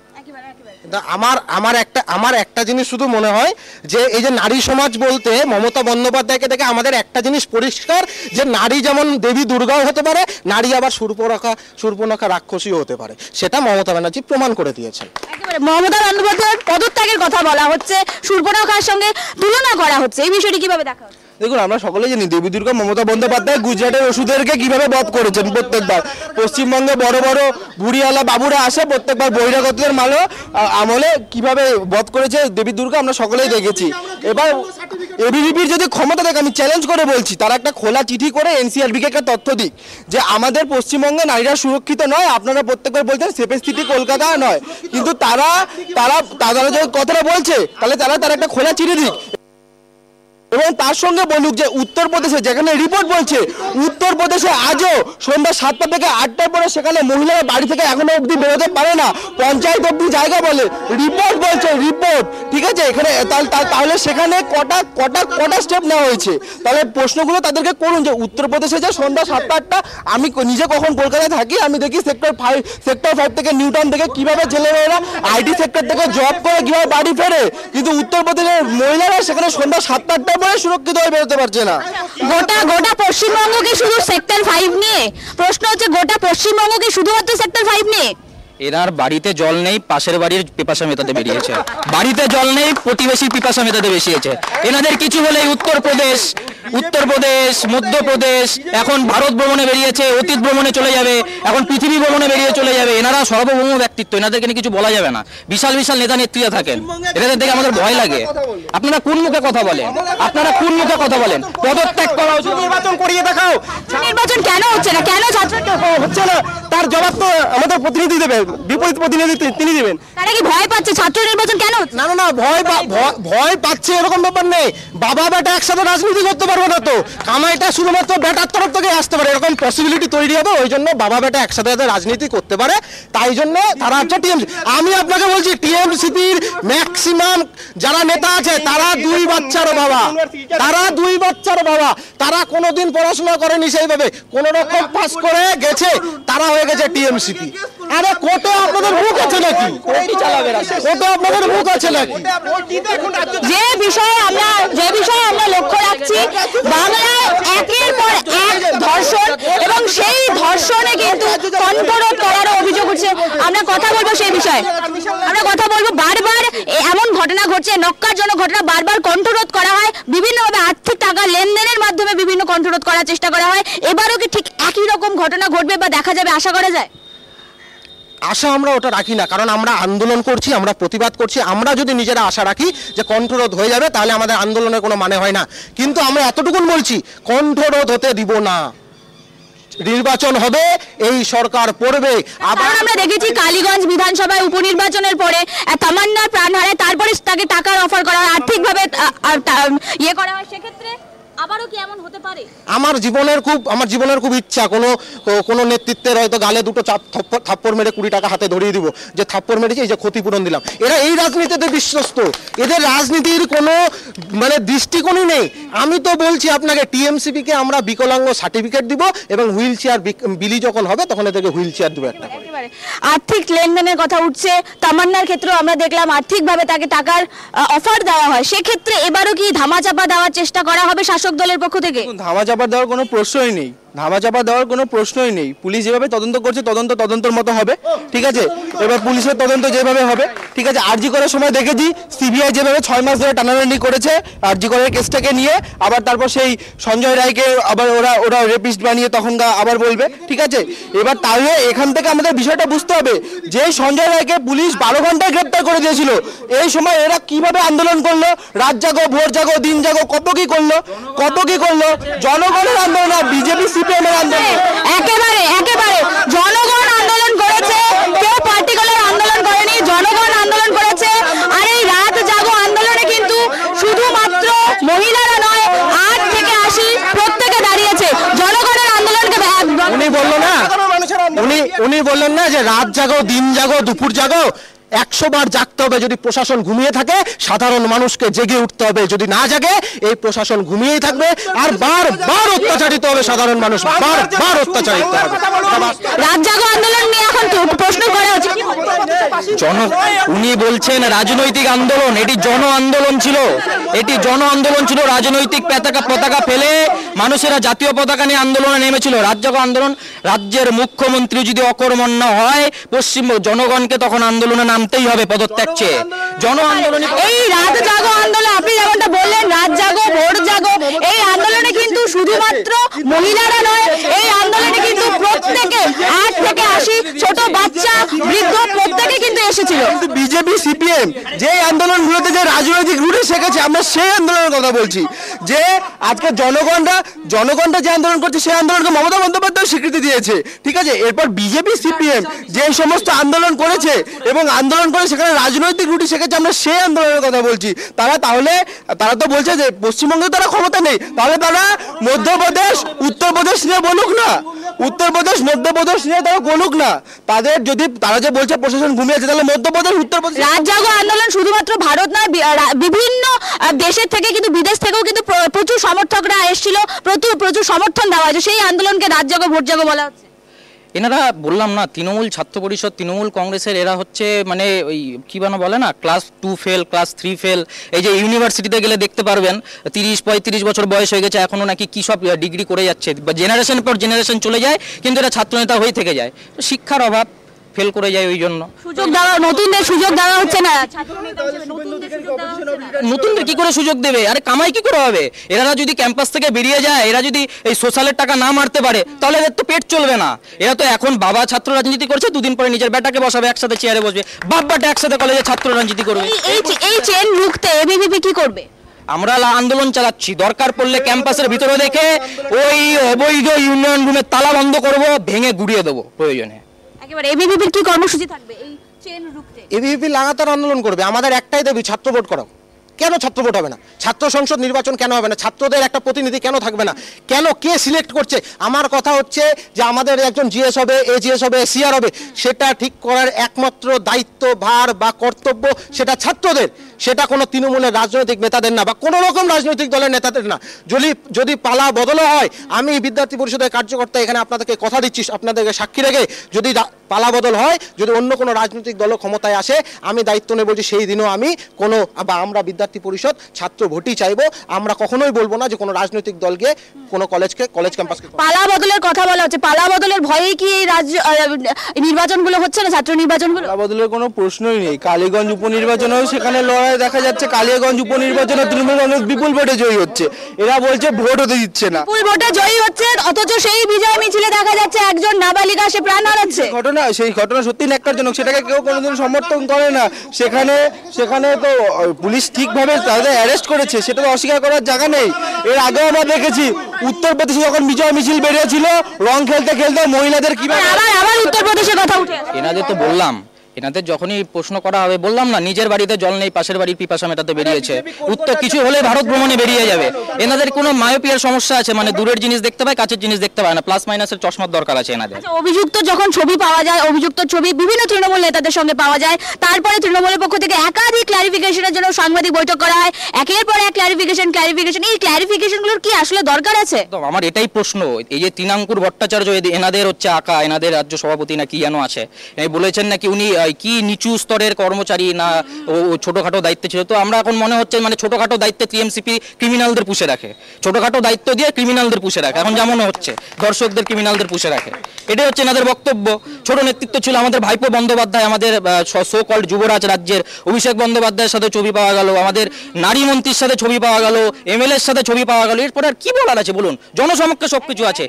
আমার একটা জিনিস শুধু মনে হয় যে এই যে নারী সমাজ বলতে মমতা বন্দ্যোপাধ্যায়কে দেখে আমাদের একটা জিনিস পরিষ্কার, যে নারী যেমন দেবী দুর্গাও হতে পারে, নারী আবার শূর্পণখা রাক্ষসীও হতে পারে, সেটা মমতা ব্যানার্জি প্রমাণ করে দিয়েছেন। মমতা বন্দ্যোপাধ্যায়ের পদত্যাগের কথা বলা হচ্ছে, শূর্পণখার সঙ্গে তুলনা করা হচ্ছে, এই বিষয়টি কিভাবে দেখা হচ্ছে? দেখুন, আমরা সকলেই জানি দেবী দুর্গা মমতা বন্দ্যোপাধ্যায় গুজরাটের ওষুধেরকে কিভাবে বধ করেছেন। প্রত্যেকবার পশ্চিমবঙ্গে বড় বড় বুড়িওয়ালা বাবুরা আসে, প্রত্যেকবার বহিরাগতদের আমলে কিভাবে বধ করেছে দেবী দুর্গা আমরা সকলেই দেখেছি। এবার এবিভিপির যদি ক্ষমতা থাকে, আমি চ্যালেঞ্জ করে বলছি, তারা একটা খোলা চিঠি করে এনসিআরবিকে একটা তথ্য দিক যে আমাদের পশ্চিমবঙ্গে নারীরা সুরক্ষিত নয়। আপনারা প্রত্যেকবার বলছেন সেফেস্ট সিটি কলকাতা নয়, কিন্তু তারা তারা তারা যে কথাটা বলছে, তাহলে তারা একটা খোলা চিঠি দিক এবং তার সঙ্গে বলুক যে উত্তরপ্রদেশে যেখানে রিপোর্ট বলছে উত্তরপ্রদেশে আজও সন্ধ্যা 7টা থেকে 8টার পরে সেখানে মহিলারা বাড়ি থেকে এখনো অবধি বেরোতে পারে না, পঞ্চায়েত অবধি জায়গা বলে, রিপোর্ট বলছে, রিপোর্ট, ঠিক আছে। এখানে তাহলে সেখানে কটা স্টেপ নেওয়া হয়েছে? তাহলে প্রশ্নগুলো তাদেরকে করুন যে উত্তরপ্রদেশে যে সন্ধ্যা 7টা 8টা, আমি নিজে কখন কলকাতায় থাকি, আমি দেখি সেক্টর 5 থেকে নিউটাউন থেকে কিভাবে ছেলেমেয়েরা আইটি সেক্টর থেকে জব করে কিভাবে বাড়ি ফেরে, কিন্তু উত্তরপ্রদেশের মহিলারা সেখানে সন্ধ্যা 7টা সুরক্ষিত হয়ে বেরোতে পারছে না। গোটা পশ্চিমবঙ্গ কি শুধু সেক্টর 5 নিয়ে? প্রশ্ন হচ্ছে গোটা পশ্চিমবঙ্গ কি শুধুমাত্র সেক্টর 5 নিয়ে? এনার বাড়িতে জল নেই, পাশের বাড়ির পিপাসা মেটাতে বেরিয়েছে। বাড়িতে জল নেই, প্রতিবেশী পিপাসা মেটাতে বেরিয়েছে। এনাদের কিছু হলেই উত্তরপ্রদেশ, মধ্যপ্রদেশ, এখন ভারত ভ্রমণে বেরিয়েছে, অতীত ভ্রমণে চলে যাবে, এখন পৃথিবী ভ্রমণে বেরিয়ে চলে যাবে। এনারা সর্বভৌম ব্যক্তিত্ব, এনাদেরকে নিয়ে কিছু বলা যাবে না। বিশাল বিশাল নেতা নেত্রীরা থাকেন, এনাদের দেখে আমাদের ভয় লাগে। আপনারা কোন মুখে কথা বলেন? পদত্যাগ করা উচিত। নির্বাচন করিয়ে দেখাও। নির্বাচন কেন হচ্ছে না? কেন ছাত্রটা হচ্ছে না, তার জবাব তো আমাদের প্রতিনিধি দেবে, বিপরীত প্রতিনিধি তিনি দিবেন। তারা কি ভয় পাচ্ছে? ছাত্র নির্বাচন কেন হচ্ছে? না, ভয় পাচ্ছে এরকম ব্যাপার নেই। বাবা বেটা একসাথে রাজনীতি করতে পারবে না তো, কামাইটা শুধুমাত্র বেটার তরফ থেকে আসতে পারে, এরকম পসিবিলিটি তৈরি হবে। ওই জন্য বাবা বেটা একসাথে রাজনীতি করতে পারে, তাই জন্য তারা হচ্ছে টিএমসি। আমি আপনাকে বলছি টিএমসিপির ম্যাক্সিমাম যারা নেতা আছে তারা 2 বাচ্চার বাবা, তারা কোনোদিন পড়াশোনা করেনি সেইভাবে, কোন রকম পাস করে গেছে, তারা হয়ে গেছে টিএমসিপি। আরে কোর্টে আপনাদের মুখ আছে নাকি? কোর্টে আপনাদের মুখ আছে নাকি? যে বিষয়ে আমরা লক্ষ্য রাখছি, বাংলায় একের পর এক ধর্ষণ এবং সেই ধর্ষণে কিন্তু কণ্ঠরোধ করার অভিযোগ উঠছে। আমরা কথা বলবো সেই বিষয়ে, বারবার এমন ঘটনা ঘটছে, নক্কারজনক ঘটনা, বারবার কণ্ঠরোধ করা হয়, বিভিন্নভাবে আর্থিক টাকা লেনদেনের মাধ্যমে বিভিন্ন কণ্ঠরোধ করার চেষ্টা করা হয়। এবারও কি ঠিক একই রকম ঘটনা ঘটবে বা দেখা যাবে, আশা করা যায়? আশা আমরা ওটা রাখি না, কারণ আমরা আন্দোলন করছি, আমরা প্রতিবাদ করছি। আমরা যদি নিজেরা আশা রাখি যে কণ্ঠরোধ হয়ে যাবে, তাহলে আমাদের আন্দোলনের কোনো মানে হয় না। কিন্তু আমরা এতটুকুন বলছি, কণ্ঠরোধ হতে দিব না। নির্বাচন হবে, এই সরকার পড়বে। আবার আমরা দেখেছি কালীগঞ্জ বিধানসভায় উপনির্বাচনের পরে তামান্নার প্রাণ হারায়, তারপরে তাকে টাকার অফার করা হয়, আর্থিকভাবে করা হয়। সেক্ষেত্রে আবারও কি এমন হতে পারে? আমার জীবনের খুব ইচ্ছা কোনো নেতৃত্বের হয়তো গালে দুটো থাপ্পড় মেরে 20 টাকা হাতে ধরিয়ে দিব, যে থাপ্পড় মেরেছে, এই যে ক্ষতিপূরণ দিলাম। এরা এই রাজনীতিতে বিশ্বস্ত, এদের রাজনীতির কোনো দৃষ্টিকোণই নেই। আমি তো বলছি আপনাকে, টিএমসিপিকে আমরা বিকলাঙ্গ সার্টিফিকেট দিব এবং হুইল চেয়ার বিলি যখন হবে তখন এদেরকে হুইল চেয়ার দেবো একটা। আর্থিক লেনদেনের কথা উঠছে, তামান্নার ক্ষেত্রেও আমরা দেখলাম আর্থিকভাবে তাকে টাকার অফার দেওয়া হয়। সেক্ষেত্রে এবারও কি ধামাচাপা দেওয়ার চেষ্টা করা হবে শাসক দলের পক্ষ থেকে? ধামাচাপা দেওয়ার কোনো প্রশ্নই নেই। পুলিশ যেভাবে তদন্ত করছে, তদন্তের মতো হবে, ঠিক আছে। এবার পুলিশের তদন্ত যেভাবে হবে, ঠিক আছে। আরজি করার সময় দেখেছি সিবিআই যেভাবে 6 মাস ধরে টানাটানি করেছে আরজি করার কেসটাকে নিয়ে, আবার তারপর সেই সঞ্জয় রায়কে আবার ওরা রেপিস্ট বানিয়ে তখন আবার বলবে, ঠিক আছে। এবার তাহলে এখান থেকে আমাদের বিষয়টা বুঝতে হবে যে সঞ্জয় রায়কে পুলিশ 12 ঘন্টায় গ্রেপ্তার করে দিয়েছিল, এই সময় এরা কিভাবে আন্দোলন করলো, রাত জাগো, ভোর জাগো, দিন জাগো, কত কি করলো। জনগণের আন্দোলন, বিজেপি সিপিএমের আন্দোলন, একেবারে জনগণ আন্দোলন করেছে, কেউ পার্টিকুলার আন্দোলন করেনি, জনগণ আন্দোলন করেছে। আর এই রাত জাগো আন্দোলনে কিন্তু শুধুমাত্র মহিলারা নয়, 8 থেকে 80 প্রত্যেকে দাঁড়িয়েছে। জনগণের আন্দোলনকে উনি বললেন না যে রাত জাগো, দিন জাগো, দুপুর জাগো, 100 বার জাগতে হবে। যদি প্রশাসন ঘুমিয়ে থাকে, সাধারণ মানুষকে জেগে উঠতে হবে। যদি না জাগে, এই প্রশাসন ঘুমিয়েই থাকবে আর বারবার অত্যাচারিত হবে সাধারণ মানুষ, বারবার অত্যাচারিত হবে। রাত জাগো আন্দোলন নিয়ে এখন প্রশ্ন করা হচ্ছে, উনি বলছেন রাজনৈতিক আন্দোলন, এটি জন আন্দোলন ছিল, রাজনৈতিক পতাকা ফেলে মানুষেরা জাতীয় পতাকা নিয়ে আন্দোলনে নেমেছিল। রাত জাগো আন্দোলন, রাজ্যের মুখ্যমন্ত্রী যদি অকর্মণ্য হয়, পশ্চিমবঙ্গ জনগণকে তখন আন্দোলনে নামতেই হবে, পদত্যাগ চেয়ে। জন আন্দোলন, এই রাত জাগো আন্দোলন, আপনি যেমনটা বললেন, রাত জাগো, ভোর জাগো, এই আন্দোলনে কিন্তু শুধুমাত্র মহিলারা নয়, এই আন্দোলনে কিন্তু প্রত্যেকে 8 থেকে 80 ছোট বাচ্চা, বৃদ্ধ প্রত্যেকে কিন্তু এসেছিল। বিজেপি সিপিএম যে আন্দোলনগুলোতে যে রাজনৈতিক রুটে শেখেছে, আমরা সেই আন্দোলনের কথা বলছি। যে আজকে জনগণরা যে আন্দোলন করছে সেই আন্দোলনকে মমতা বন্দ্যোপাধ্যায় স্বীকৃতি দিয়েছে, ঠিক আছে। এরপর বিজেপি সিপিএম যে সমস্ত আন্দোলন করেছে এবং আন্দোলন করে সেখানে রাজনৈতিক রুটে শেখেছে, আমরা সেই আন্দোলনের কথা বলছি। তারা তো বলছে যে পশ্চিমবঙ্গে তারা ক্ষমতা নেই, তাহলে তারা মধ্যপ্রদেশ উত্তরপ্রদেশ নিয়ে বলুক না, উত্তরপ্রদেশ মধ্যপ্রদেশ নিয়ে তারা বলুক না। তারা যে বলছে প্রশাসন ঘুমিয়েছে, তাহলে মধ্যপ্রদেশ উত্তরপ্রদেশ। রাত জাগো আন্দোলন শুধুমাত্র ভারত নয়, বিভিন্ন দেশের থেকে কিন্তু বিদেশ থেকেও কিন্তু প্রচুর সমর্থকরা এসেছিল, প্রচুর সমর্থন দেওয়া হয়েছে। সেই আন্দোলনকে রাত জাগো ভোট জাগো বলা হচ্ছে। এনারা বললাম না, তৃণমূল ছাত্র পরিষদ, তৃণমূল কংগ্রেসের এরা হচ্ছে মানে ওই কী বলে না, ক্লাস 2 ফেল, ক্লাস 3 ফেল। এই যে ইউনিভার্সিটিতে গেলে দেখতে পারবেন 30-35 বছর বয়স হয়ে গেছে, এখনও নাকি কী সব ডিগ্রি করে যাচ্ছে, বা জেনারেশন পর জেনারেশন চলে যায়, কিন্তু এরা ছাত্রনেতা হয়ে থেকে যায়। তো শিক্ষার অভাব, ফেল করে যায় ওই জন্য। নতুনদের সুযোগ দেওয়া হচ্ছে না, নতুনদের কি করে সুযোগ দেবে? আরে কামাই কি করে হবে? এরা যদি ক্যাম্পাস থেকে বেরিয়ে যায়, এরা যদি এই সোশ্যালের টাকা না মারতে পারে, তাহলে এদের তো পেট চলবে না। এরা তো এখন বাবা ছাত্র রাজনীতি করছে, দুদিন পরে নিজের বেটাকে বসাবে, একসাথে চেয়ারে বসবে, বাপটা একসাথে কলেজে ছাত্র রাজনীতি করবে। এই চেন রুখতে এবিভিপি কি করবে? আমরা আন্দোলন চালাচ্ছি, দরকার পড়লে ক্যাম্পাসের ভিতরে দেখে ওই অবৈধ ইউনিয়ন রুমের তালা বন্ধ করব, ভেঙে গুড়িয়ে দেবো প্রয়োজনে। একেবারে এবিভিপির কি কর্মসূচি থাকবে এই চেন রুখতে? এবিভিপি লাগাতার আন্দোলন করবে। আমাদের একটাই দাবি, ছাত্র ভোট করাও। কেন ছাত্র ভোট হবে না? ছাত্র সংসদ নির্বাচন কেন হবে না? ছাত্রদের একটা প্রতিনিধি কেন থাকবে না? কেন, কে সিলেক্ট করছে? আমার কথা হচ্ছে যে আমাদের একজন জিএস হবে, এজিএস হবে, সিআর হবে, সেটা ঠিক করার একমাত্র দায়িত্ব, ভার বা কর্তব্য সেটা ছাত্রদের, সেটা কোনো তৃণমূলের রাজনৈতিক নেতাদের না, বা কোনো রকম রাজনৈতিক দলের নেতাদের না। যদি পালা বদলও হয়, আমি বিদ্যার্থী পরিষদের কার্যকর্তা এখানে আপনাদেরকে কথা দিচ্ছি, আপনাদেরকে সাক্ষী রেখে, যদি পালা বদল হয়, যদি অন্য কোনো রাজনৈতিক দল ক্ষমতায় আসে, আমি দায়িত্ব নেব যে সেই দিনও আমি আমরা বিদ্যার্থী পরিষদ ছাত্র ভোটই চাইবো। আমরা কখনোই বলবো না যে কোনো রাজনৈতিক দলকে, কোনো কলেজ ক্যাম্পাসকে। পালা বদলের কথা বলা হচ্ছে, পালা বদলের ভয়ে কি এই নির্বাচনগুলো হচ্ছে না, ছাত্র নির্বাচনগুলো? পালা বদলের কোনো প্রশ্নই নেই। কালীগঞ্জ উপনির্বাচনেও সেখানে লড়াই দেখা যাচ্ছে, কালীগঞ্জ উপনির্বাচনে তৃণমূল কংগ্রেস বিপুল ভোটে জয়ী হচ্ছে, এরা বলছে ভোট হতে দিচ্ছে না। বিপুল ভোটে জয়ী হচ্ছে, অথচ সেই বিজয় মিছিলে দেখা যাচ্ছে একজন নাবালিকা সে প্রাণ হারাচ্ছে। সেই ঘটনা সত্যি ন্যাক্কারজনক, সেটাকে কেউ কোনোদিন সমর্থন করে না। সেখানে তো পুলিশ ঠিকভাবে তাদের অ্যারেস্ট করেছে, সেটা তো অস্বীকার করার জায়গা নেই। এর আগেও আমরা দেখেছি উত্তরপ্রদেশে যখন বিজয় মিছিল বেরিয়েছিল, রং খেলতে খেলতে মহিলাদের কিভাবে। আবার উত্তরপ্রদেশের কথা উঠে এনাদের তো বললাম, এনাদের যখনই প্রশ্ন করা হবে, বললাম না, নিজের বাড়িতে জল নেই, পাশের বাড়ির পিপাসা মেটাতে বেরিয়েছে। উত্তর কিছু হলে ভারত ভ্রমণে বেরিয়ে যাবে। এনাদের কোনো মায়োপিয়ার সমস্যা আছে, মানে দূরের জিনিস দেখতে পায়, কাছের জিনিস দেখতে পায় না, প্লাস মাইনাসের চশমার দরকার আছে এনাদের। অভিযুক্ত যখন ছবি পাওয়া যায়, অভিযুক্ত ছবি বিভিন্ন তৃণমূল নেতাদের সঙ্গে পাওয়া যায়, তারপরে তৃণমূলের পক্ষ থেকে একাধিক ক্লারিফিকেশনের জন্য সাংবাদিক বৈঠক করা হয়, একের পর এক ক্লারিফিকেশন। এই ক্লারিফিকেশনগুলোর কি আসলে দরকার আছে? তো আমার এটাই প্রশ্ন, এই যে তৃণাঙ্কুর ভট্টাচার্য, এনাদের হচ্ছে আঁকা, এনাদের রাজ্য সভাপতি না কি যেন আছে, বলেছেন নাকি উনি কি নিচু স্তরের কর্মচারী না, ও ছোটখাটো দায়িত্বে ছিল। তো আমরা এখন মনে হচ্ছে মানে ছোটখাটো দায়িত্বে টিএমসিপি ক্রিমিনালদের পুষে রাখে, ছোটখাটো দায়িত্ব দিয়ে ক্রিমিনালদের পুষে রাখে, এখন যেমন হচ্ছে দর্শকদের ক্রিমিনালদের পুষে রাখে। এটাই হচ্ছে এনাদের বক্তব্য। ছোট নেতৃত্ব ছিল আমাদের ভাইপো বন্দ্যোপাধ্যায়, আমাদের সো কল্ড যুবরাজ রাজ্যের অভিষেক বন্দ্যোপাধ্যায়ের সাথে ছবি পাওয়া গেল, আমাদের নারী মন্ত্রীর সাথে ছবি পাওয়া গেল, এমএলএর সাথে ছবি পাওয়া গেল। এরপর আর কি বলার আছে বলুন? জনসমক্ষে সবকিছু আছে।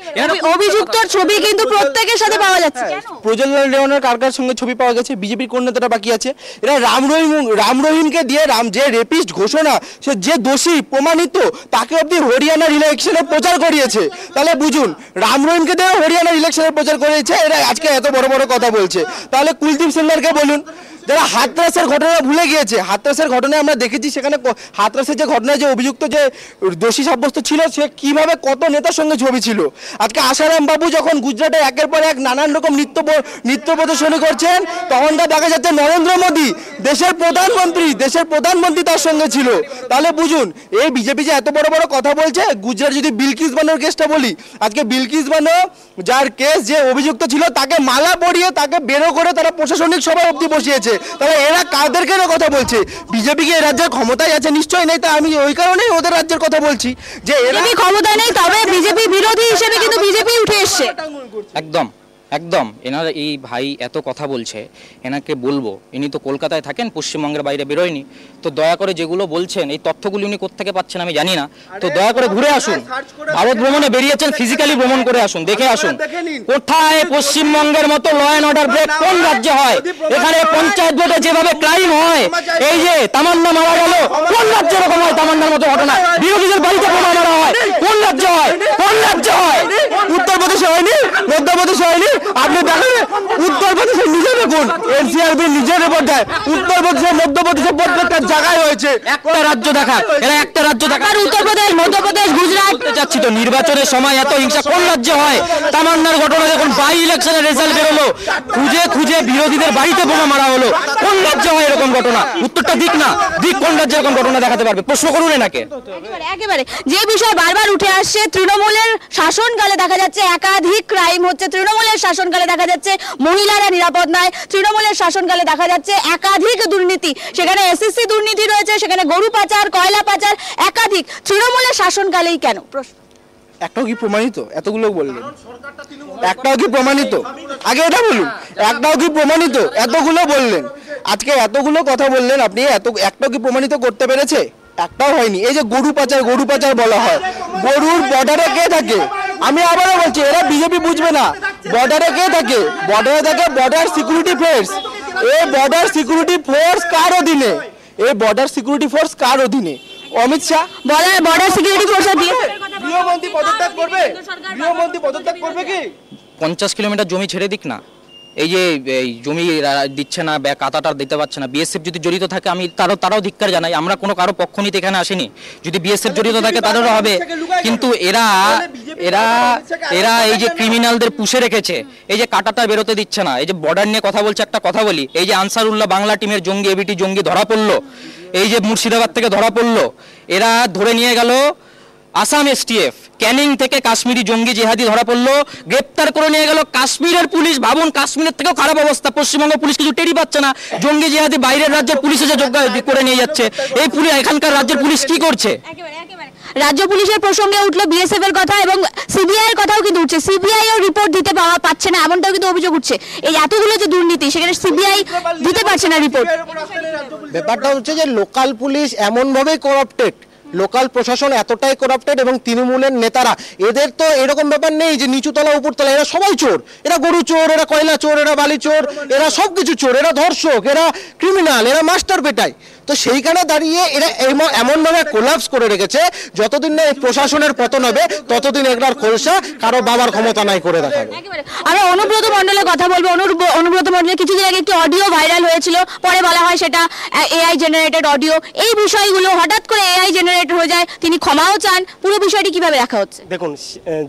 অভিযুক্তর ছবি কিন্তু প্রত্যেকের সাথে পাওয়া যাচ্ছে। প্রজ্বললাল রেওয়ানের কার সঙ্গে ছবি পাওয়া গেছে? বিজেপির কোন নেতারা বাকি আছে? এরা রাম রহিমকে দিয়ে, যে রেপিস্ট ঘোষণা, সে যে দোষী প্রমাণিত, তাকে অব্দি হরিয়ানার ইলেকশনে প্রচার করিয়েছে। তাহলে বুঝুন, রাম রহিমকে দিয়ে হরিয়ানার ইলেকশনে প্রচার করিয়েছে, এরা আজকে এত বড় বড় কথা বলছে। তাহলে কুলদীপ সেনগারকে বলুন, যারা হাতরাসের ঘটনা ভুলে গিয়েছে। হাতরাসের ঘটনায় আমরা দেখেছি, সেখানে হাতরাসের যে ঘটনায় যে অভিযুক্ত, যে দোষী সাব্যস্ত ছিল, সে কিভাবে কত নেতার সঙ্গে ছবি ছিল। আজকে আশারাম বাবু যখন গুজরাটে একের পর এক নানান রকম নৃত্য প্রদর্শনী করছেন, তখনটা দেখা যাচ্ছে নরেন্দ্র মোদী, দেশের প্রধানমন্ত্রী তার সঙ্গে ছিল। তাহলে বুঝুন, এই বিজেপি যে এত বড় বড় কথা বলছে। গুজরাট যদি বিলকিস বানোর কেসটা বলি, আজকে বিলকিস বানো যার কেস, যে অভিযুক্ত ছিল, তাকে মালা পরিয়ে তাকে বেরো করে তারা প্রশাসনিক সভায় অবধি বসিয়েছে। তাহলে এরা কাদেরকে কথা বলছে? বিজেপি কি এই রাজ্যের ক্ষমতায় আছে? নিশ্চয়ই নেই। তা আমি ওই কারণেই ওদের রাজ্যের কথা বলছি, যে এরা ক্ষমতায় নেই, তবে বিজেপি বিরোধী হিসেবে কিন্তু বিজেপি উঠে এসছে। একদম একদম এনার এই ভাই এত কথা বলছে, এনাকে বলবো, ইনি তো কলকাতায় থাকেন, পশ্চিমবঙ্গের বাইরে বেরোয়নি, তো দয়া করে যেগুলো বলছেন এই তথ্যগুলি উনি কোত্থেকে পাচ্ছেন আমি জানি না, তো দয়া করে ঘুরে আসুন, ভারত ভ্রমণে বেরিয়েছেন, ফিজিক্যালি ভ্রমণ করে আসুন, দেখে আসুন কোথায় পশ্চিমবঙ্গের মতো ল অ্যান্ড অর্ডার ব্রেক কোন রাজ্যে হয়। এখানে পঞ্চায়েত ভোটে যেভাবে ক্রাইম হয়, এই যে তামান্না মারা গেল, কোন রাজ্যে এরকম হয়? তামান্নার মতো ঘটনা বিরোধীদের বাড়িতে বোমা মারা হয়, কোন রাজ্যে হয়? কোন রাজ্যে হয়? উত্তরপ্রদেশে হয়নি, মধ্যপ্রদেশে হয়নি, আপনি দেখেন উত্তরপ্রদেশে নিজে দেখুন, এনসিআরবি নিজের রিপোর্ট দেয়, উত্তরপ্রদেশে মধ্যপ্রদেশে প্রত্যেকটা জায়গায় হয়েছে। একটা রাজ্য দেখা, এরা একটা রাজ্য দেখা, উত্তরপ্রদেশ, মধ্যপ্রদেশ, গুজরাট যাচ্ছি তো নির্বাচনের সময় এত হিংসা কোন রাজ্যে হয়? তামান্নার ঘটনা দেখুন, বাই ইলেকশনের রেজাল্ট বেরোলো, খুঁজে খুঁজে বিরোধীদের বাড়িতে বোমা মারা হলো, কোন রাজ্যে হয় এরকম ঘটনা? উত্তরটা দিক না, দিক কোন রাজ্যে এরকম ঘটনা দেখাতে পারবে? প্রশ্ন করুন এনাকে। একেবারে যে বিষয় বারবার উঠে আসছে, তৃণমূলের শাসনকালে দেখা যাচ্ছে একাধিক ক্রাইম হচ্ছে, তৃণমূলের শাসনকালে দেখা যাচ্ছে মহিলারা নিরাপদ নয়, তৃণমূলের শাসনকালে দেখা যাচ্ছে একাধিক দুর্নীতি, সেখানে এসএসসি দুর্নীতি রয়েছে, সেখানে গরু পাচার, কয়লা পাচার, একাধিক। তৃণমূলের শাসনকালেই কেন? একটাও কি প্রমাণিত? এতগুলো বললেন, একটাও কি প্রমাণিত? আগে এটা বলুন, একটাও কি প্রমাণিত? এতগুলো বললেন, আজকে এতগুলো কথা বললেন, আপনি একটাও কি প্রমাণিত করতে পেরেছে? একটাও হয়নি। এই যে গরু পাচার বলা হয়, গরুর বর্ডারে কে থাকে? আমি আবারও বলছি, এরা বিজেপি বুঝবে না, বর্ডারে কে থাকে? বর্ডারে থাকে বর্ডার সিকিউরিটি ফোর্স। এই বর্ডার সিকিউরিটি ফোর্স কার অধীনে? এই বর্ডার সিকিউরিটি ফোর্স কার অধীনে? Amit Shah border security force দিয়ে গৃহমন্ত্রী পদত্যাগ করবে? গৃহমন্ত্রী পদত্যাগ করবে কি? 50 কিলোমিটার জমি ছেড়ে দিক না, এই যে এই জমি দিচ্ছে না, কাতাটা দিতে পারছে না, বিএসএফ যদি জড়িত থাকে আমি তারাও ধিক্কার জানাই, আমরা কোনো কারো পক্ষ নিতে এখানে আসেনি, যদি বিএসএফ জড়িত থাকে তাদেরও হবে, কিন্তু এরা এই যে ক্রিমিনালদের পুষে রেখেছে, এই যে কাটাটা বেরোতে দিচ্ছে না, এই যে বর্ডার নিয়ে কথা বলছে। একটা কথা বলি, এই যে আনসারুল্লাহ বাংলা টিমের জঙ্গি, এবিটি জঙ্গি ধরা পড়লো, এই যে মুর্শিদাবাদ থেকে ধরা পড়লো, এরা ধরে নিয়ে গেল আসাম এসটিএফ, ক্যানিং থেকে কাশ্মীরি জঙ্গি জেহাদি ধরা পড়লো, গ্রেপ্তার করে নিয়ে গেল কাশ্মীরের পুলিশ। ভাবুন, কাশ্মীরের থেকেও খারাপ অবস্থা, পশ্চিমবঙ্গ পুলিশ কিছু টেরি পাচ্ছে না, জঙ্গি জেহাদি বাইরের রাজ্যের পুলিশ এসে করে নিয়ে যাচ্ছে, এই পুলিশ এখানকার রাজ্যের পুলিশ কি করছে? রাজ্য পুলিশের প্রসঙ্গে উঠলো বিএসএফ এর কথা এবং সিবিআই এর কথাও কিন্তু উঠছে, সিবিআই ও রিপোর্ট দিতে পাচ্ছে না, এমনটাও কিন্তু অভিযোগ উঠছে। এই এতগুলো যে দুর্নীতি, সেখানে সিবিআই দিতে পারছে না রিপোর্ট। ব্যাপারটা হচ্ছে যে লোকাল পুলিশ এমনভাবে করাপ্টেড, লোকাল প্রশাসন এতটাই করাপ্টেড, এবং তৃণমূলের নেতারা, এদের তো এরকম ব্যাপার নেই যে নিচুতলা উপরতলা, এরা সবাই চোর, এরা গরু চোর, এরা কয়লা চোর, এরা বালি চোর, এরা সব কিছু চোর, এরা ধর্ষক, এরা ক্রিমিনাল, এরা মাস্টার পেটায়। তো সেইখানে দাঁড়িয়ে এরা এমনভাবে কোলাপস করে রেখেছে, যতদিন না এই প্রশাসনের পতন হবে ততদিন এগুলার খোলসা কারো বাবার ক্ষমতা নাই করে দেখাবে। আমরা অনুব্রত মণ্ডলের কথা বলবো। অনুব্রত মণ্ডলের কিছুদিন আগে একটি অডিও ভাইরাল হয়েছিল, পরে বলা হয় সেটা এআই জেনারেটেড অডিও। এই বিষয়গুলো হঠাৎ করে এআই জেনারেট হয়ে যায়, তিনি ক্ষমাও চান, পুরো বিষয়টি কিভাবে রাখা হচ্ছে? দেখুন,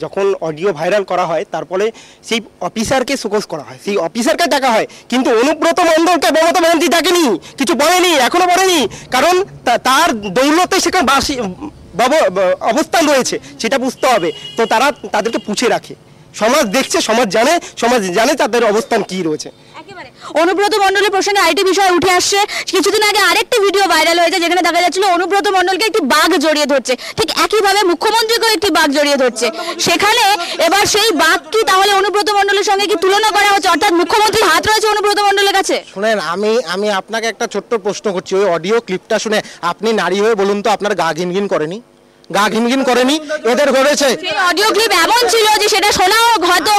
যখন অডিও ভাইরাল করা হয় তারপরে সেই অফিসারকে শোকজ করা হয়, সেই অফিসারকে ডাকা হয়, কিন্তু অনুব্রত মণ্ডলকে মমতা ব্যানার্জি ডাকেনি, কিছু বলেনি, এখনো বলেনি, কারণ তার দৌলতে সেখানে অবস্থান রয়েছে, সেটা বুঝতে হবে। তো তারা তাদেরকে পুছে রাখে, সমাজ দেখছে, সমাজ জানে তাদের অবস্থান কি রয়েছে। অনুব্রত মণ্ডলের প্রসঙ্গে আরেকটি বিষয় উঠে আসছে, কিছুদিন আগে আরেকটি ভিডিও ভাইরাল হয়েছে যেখানে দেখা যাচ্ছিল অনুব্রত মণ্ডলকে একটি বাঘ জড়িয়ে ধরছে, ঠিক একইভাবে মুখ্যমন্ত্রীকেও একটি বাঘ জড়িয়ে ধরছে। সেখানে এবার সেই বাঘ কি তাহলে অনুব্রত মণ্ডলের সঙ্গে কি তুলনা করা হচ্ছে, অর্থাৎ মুখ্যমন্ত্রীর হাত রয়েছে অনুব্রত মণ্ডলের কাছে? শুনেন, আমি আপনাকে একটা ছোট্ট প্রশ্ন করছি, ওই অডিও ক্লিপটা শুনে আপনি নারী হয়ে বলুন তো, আপনার গা ঘিনঘিন করেনি? গা ঘিনঘিন করেনি? এদের করেছে। সেই অডিও ক্লিপ এমন ছিল যে সেটা শোনাও হয়তো।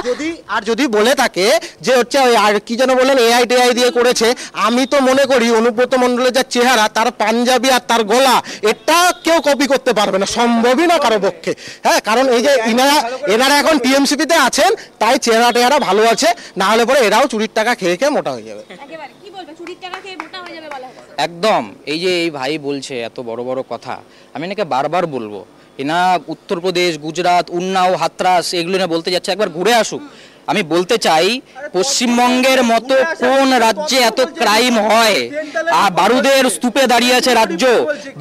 যদি বলে থাকে যে হচ্ছে আর কি যেন বলেন এআই টেআই দিয়ে করেছে, আমি তো মনে করি অনুব্রত মণ্ডলের যা চেহারা, তার পাঞ্জাবি আর তার গলা, এটা কেউ কপি করতে পারবে না, সম্ভবই না কারো পক্ষে। হ্যাঁ, কারণ এই যে এনারা এখন টিএমসিপিতে আছেন, তাই চেহারা টেহারা ভালো আছে, না হলে পরে এরাও চুরির টাকা খেয়ে খেয়ে মোটা হয়ে যাবে। একদম। এই যে এই ভাই বলছে এত বড় বড় কথা, আমি নাকি বারবার বলবো, এনা উত্তরপ্রদেশ, গুজরাট, উন্নাও, হাতরাস এগুলো না বলতে যাচ্ছে, একবার ঘুরে আসুক। আমি বলতে চাই, পশ্চিমবঙ্গের মতো কোন রাজ্যে এত ক্রাইম হয়? বারুদের স্তূপে দাঁড়িয়ে আছে রাজ্য,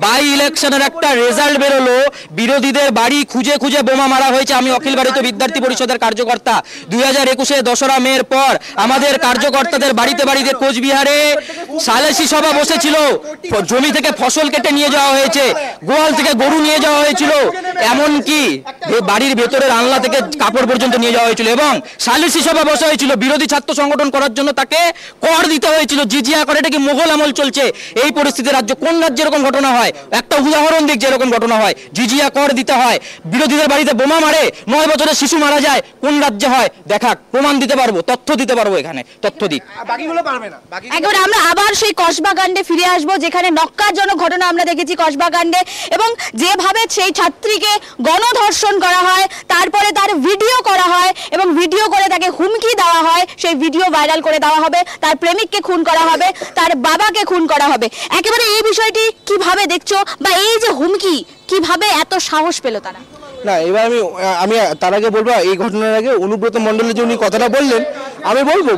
বাই ইলেকশনের একটা রেজাল্ট বেরোলো, বিরোধীদের বাড়ি খুঁজে খুঁজে বোমা মারা হয়েছে। আমি অখিল ভারতীয় বিদ্যার্থী পরিষদের কার্যকর্তা, 2021 দোসরা মের পর আমাদের কার্যকর্তাদের বাড়িতে বাড়িতে কোচবিহারে সালিসি সভা বসেছিল, জমি থেকে ফসল কেটে নিয়ে যাওয়া হয়েছে, গোয়াল থেকে গরু নিয়ে যাওয়া হয়েছিল, এমনকি বাড়ির ভেতরের আলনা থেকে কাপড় পর্যন্ত নিয়ে যাওয়া হয়েছিল, এবং সালিসি সভা বসা হয়েছিল, বিরোধী ছাত্র সংগঠন করার জন্য তাকে কর দিতে হয়েছিল, জিজিয়া করে। এটা কি মোগল আমল চলছে? এই পরিস্থিতির রাজ্য কোন রাজ্যে এরকম ঘটনা হয়? একটা উদাহরণ দিক যে এরকম ঘটনা হয়, জিজিয়া কর দিতে হয়, বিরোধীদের বাড়িতে বোমা মারে, 9 বছরের শিশু মারা যায়, কোন রাজ্যে হয়? দেখাক, প্রমাণ দিতে পারবো, তথ্য দিতে পারবো, এখানে তথ্য দিক। বাকিগুলো পারবে না। একেবারে আমরা আবার সেই কসবা কাণ্ডে ফিরে আসবো, যেখানে নক্কারজনক ঘটনা আমরা দেখেছি কসবা কাণ্ডে, এবং যেভাবে সেই ছাত্রীকে গণধর্ষণ করা হয়, তারপরে তার ভিডিও করা হয় এবং ভিডিও করে তাকে হুমকি দেওয়া হয়, সেই ভিডিও ভাইরাল করে দেওয়া হবে, তার প্রেমিককে খুন করা হবে, তার বাবাকে খুন করা হবে। একেবারে এই বিষয়টি কিভাবে দেখছো, বা এই যে হুমকি, কিভাবে এত সাহস পেল তারা? না, এবার আমি তার আগে বলবো, এই ঘটনার আগে অনুব্রত মণ্ডলের যে উনি কথাটা বললেন, আমি বলবো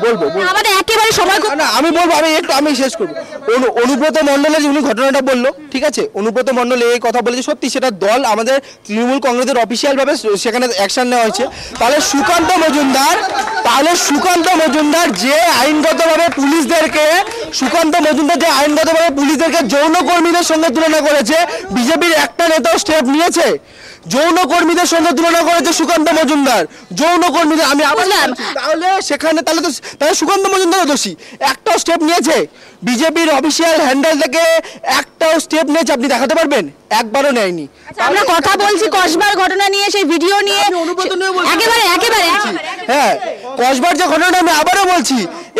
আমাদের একেবারে সময় না, আমি বলবো, আমি শেষ করবো। অনুব্রত মণ্ডলের যে উনি ঘটনাটা বললো, ঠিক আছে, অনুব্রত মণ্ডল এই কথা বলেছে, সত্যি সেটা দল আমাদের তৃণমূল কংগ্রেসের অফিসিয়াল ভাবে সেখানে অ্যাকশন নেওয়া হয়েছে। তাহলে সুকান্ত মজুমদার যে আইনগতভাবে পুলিশদেরকে যৌন কর্মীদের সঙ্গে তুলনা করেছে, বিজেপির একটা নেতাও স্টেপ নিয়েছে? যৌন কর্মীদের সঙ্গে তুলনা করেছে সুকান্ত মজুমদার, যৌন কর্মীদের। আমি তাহলে সেখানে তাহলে সুকান্ত মজুমদার দোষী। একটাও স্টেপ নিয়েছে বিজেপির অফিসিয়াল হ্যান্ডেল থেকে? একটাও স্টেপ নিয়েছে আপনি দেখাতে পারবেন? একবারও নেয়নি। আমরা কথা বলছি কসবার ঘটনা নিয়ে, সেই ভিডিও নিয়ে, একেবারে হ্যাঁ, কসবার যে ঘটনাটা আমি আবারও বলছি,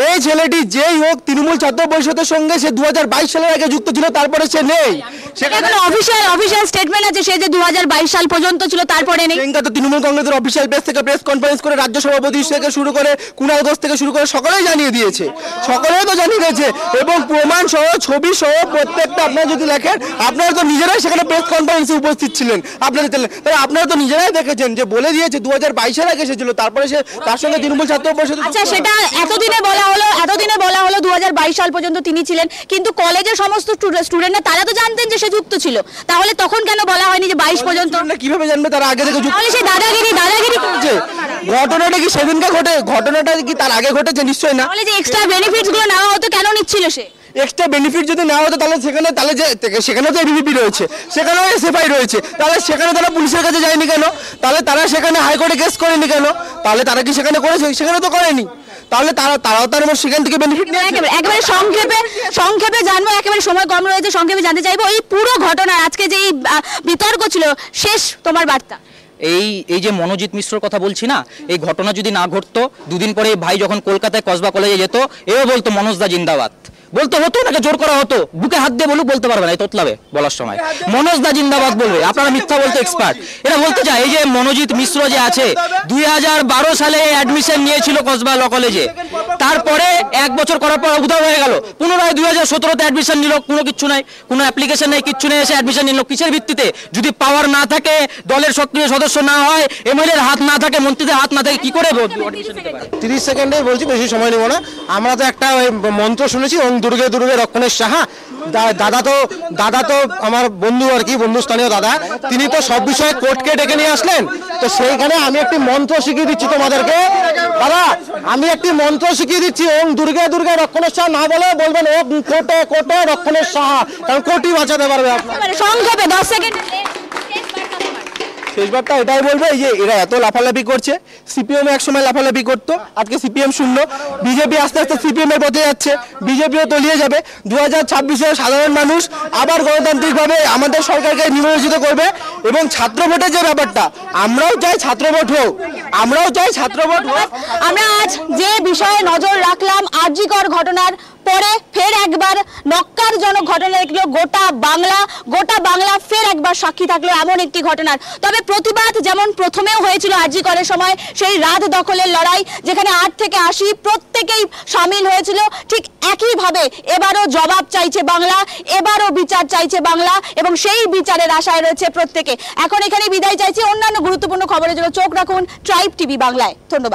এই ছেলেটি যেই হোক তৃণমূল ছাত্র পরিষদের সঙ্গে সে 2022 সালের আগে যুক্ত ছিল, তারপরে সে নেই। সেখানে অফিসিয়াল স্টেটমেন্ট আছে সে যে 2022 সাল পর্যন্ত ছিল, তারপরে নেই। প্রিয়াঙ্কা তো তৃণমূল কংগ্রেসের অফিসিয়াল পেজ থেকে প্রেস কনফারেন্স করে রাজ্য সভাপতি থেকে শুরু করে কুণাল ঘোষ থেকে শুরু করে সকলেই জানিয়ে দিয়েছে, এবং প্রমাণ সহ ছবি সহ প্রত্যেকটা আপনারা যদি লেখেন, আপনারা তো নিজেরাই সেখানে প্রেস কনফারেন্সে উপস্থিত ছিলেন, আপনারা তো নিজেরাই দেখেছেন যে বলে দিয়েছে 2022 এর আগে এসেছিল, তারপরে সে তার সঙ্গে তৃণমূল ছাত্র পরিষদ। আচ্ছা, সেটা এতদিনে বলা হলো 2022 সাল পর্যন্ত তিনি ছিলেন, কিন্তু কলেজের সমস্ত স্টুডেন্টরা তারা তো জানতেন যে সে যুক্ত ছিল, তাহলে তখন কেন বলা হয়নি যে 22 পর্যন্ত? কিভাবে জানবে তারা আগে থেকে যুক্ত? তাহলে সেই দাদাগিরি করছে। ঘটনাটা কি সেদিনকে ঘটনাটা কি তার আগে ঘটেছে? নিশ্চয়ই না। তাহলে যে এক্সট্রা বেনিফিটস গুলো নেওয়া হতো, কেন নিচ্ছিল সে? এক্সট্রা বেনিফিট যদি না হতো তাহলে সেখানেও তো এবিপি রয়েছে, সেখানেও এসএফআই রয়েছে, তাহলে সেখানে তারা পুলিশের কাছে যায়নি কেন? তাহলে তারা সেখানে হাইকোর্টে কেস করেনি কেন? তাহলে তারা কি সেখানে করেছে? সেখানে তো করেনি। তাহলে তারাও তার সেখান থেকে বেনিফিট নিয়ে একেবারে সংক্ষেপে জানবো, একেবারে সময় কম রয়েছে, সংক্ষেপে জানতে চাইবো এই পুরো ঘটনা, আজকে যে এই বিতর্ক ছিল, শেষ তোমার বার্তা। এই যে মনোজিৎ মিশ্রর কথা বলছি না, এই ঘটনা যদি না ঘটতো, দুদিন পরে ভাই যখন কলকাতায় কসবা কলেজে যেত, এও বলতো মনোজদা জিন্দাবাদ, বলতে হতো, নাকি জোর করা হতো, বুকে হাত দিয়ে বলুক, বলতে পারবে না, এই তোতলাবে বলার সময় মনোজদা জিন্দাবাদ বলবে। আপনারা মিথ্যা বলতে এক্সপার্ট। এরা বলতে চায় এই যে মনোজিৎ মিশ্র যে আছে, 2012 সালে অ্যাডমিশন নিয়েছিল কসবা ল কলেজে, তারপরে 1 বছর করার পর উধাও হয়ে গেল, পুনরায় 2017-তে অ্যাডমিশন নিল, কোনো কিচ্ছু নাই, কোনো অ্যাপ্লিকেশন নেই, কিচ্ছু নেই, এসে অ্যাডমিশন নিল কিসের ভিত্তিতে? যদি পাওয়ার না থাকে, দলের সক্রিয় সদস্য না হয়, এমএলএর হাত না থাকে, মন্ত্রীদের হাত না থাকে, কি করে 30 সেকেন্ডে বলছি, বেশি সময় নেব না। আমরা তো একটা মন্ত্র শুনেছি, ওং দুর্গে দুর্গে রক্ষণের সাহা। দাদা তো আমার বন্ধু আর কি, বন্ধুস্থানীয় দাদা, তিনি তো সব বিষয়ে কোর্টকে ডেকে নিয়ে আসলেন। তো সেইখানে আমি একটি মন্ত্র শিখিয়ে দিচ্ছি তোমাদেরকে। দাদা, আমি একটি মন্ত্র শিখিয়ে দিচ্ছি, ওং দুর্গে দুর্গে রক্ষণের সাহা না বলে বলবেন ও কোর্টে কোর্টে রক্ষণের সাহা, কারণ কোর্টই বাঁচাতে পারবে আপনার। সংক্ষেপে 10 সেকেন্ড। শেষবারটা এটাই বলবো, এই যে এরা এত লাফালাফি করছে, সিপিএম এক সময় লাফালাফি করতো, আজকে সিপিএম শূন্য, বিজেপি আস্তে আস্তে সিপিএম এর পথে যাচ্ছে, বিজেপিও তলিয়ে যাবে। 2026-এ সাধারণ মানুষ আবার গণতান্ত্রিকভাবে আমাদের সরকারকে নির্বাচিত করবে, এবং ছাত্র ভোটের যে ব্যাপারটা, আমরাও চাই ছাত্র ভোট হোক। আমরা আজ যে বিষয়ে নজর রাখলাম, আরজিকর ঘটনার পরে ফের একবার নক্কারজনক ঘটনা দেখলো গোটা বাংলা ফের একবার সাক্ষী থাকলো এমন একটি ঘটনার। তবে প্রতিবাদ যেমন প্রথমেও হয়েছিল আরজিকরের সময়, সেই রাত দখলের লড়াই যেখানে 8 থেকে 80 প্রত্যেকেই সামিল হয়েছিল, ঠিক একইভাবে এবারও জবাব চাইছে বাংলা, এবারও বিচার চাইছে বাংলা, এবং সেই বিচারের আশায় রয়েছে প্রত্যেকে। এখন এখানে বিদায় চাইছি। অন্যান্য গুরুত্বপূর্ণ খবরের জন্য চোখ রাখুন ট্রাইব টিভি বাংলায়। ধন্যবাদ।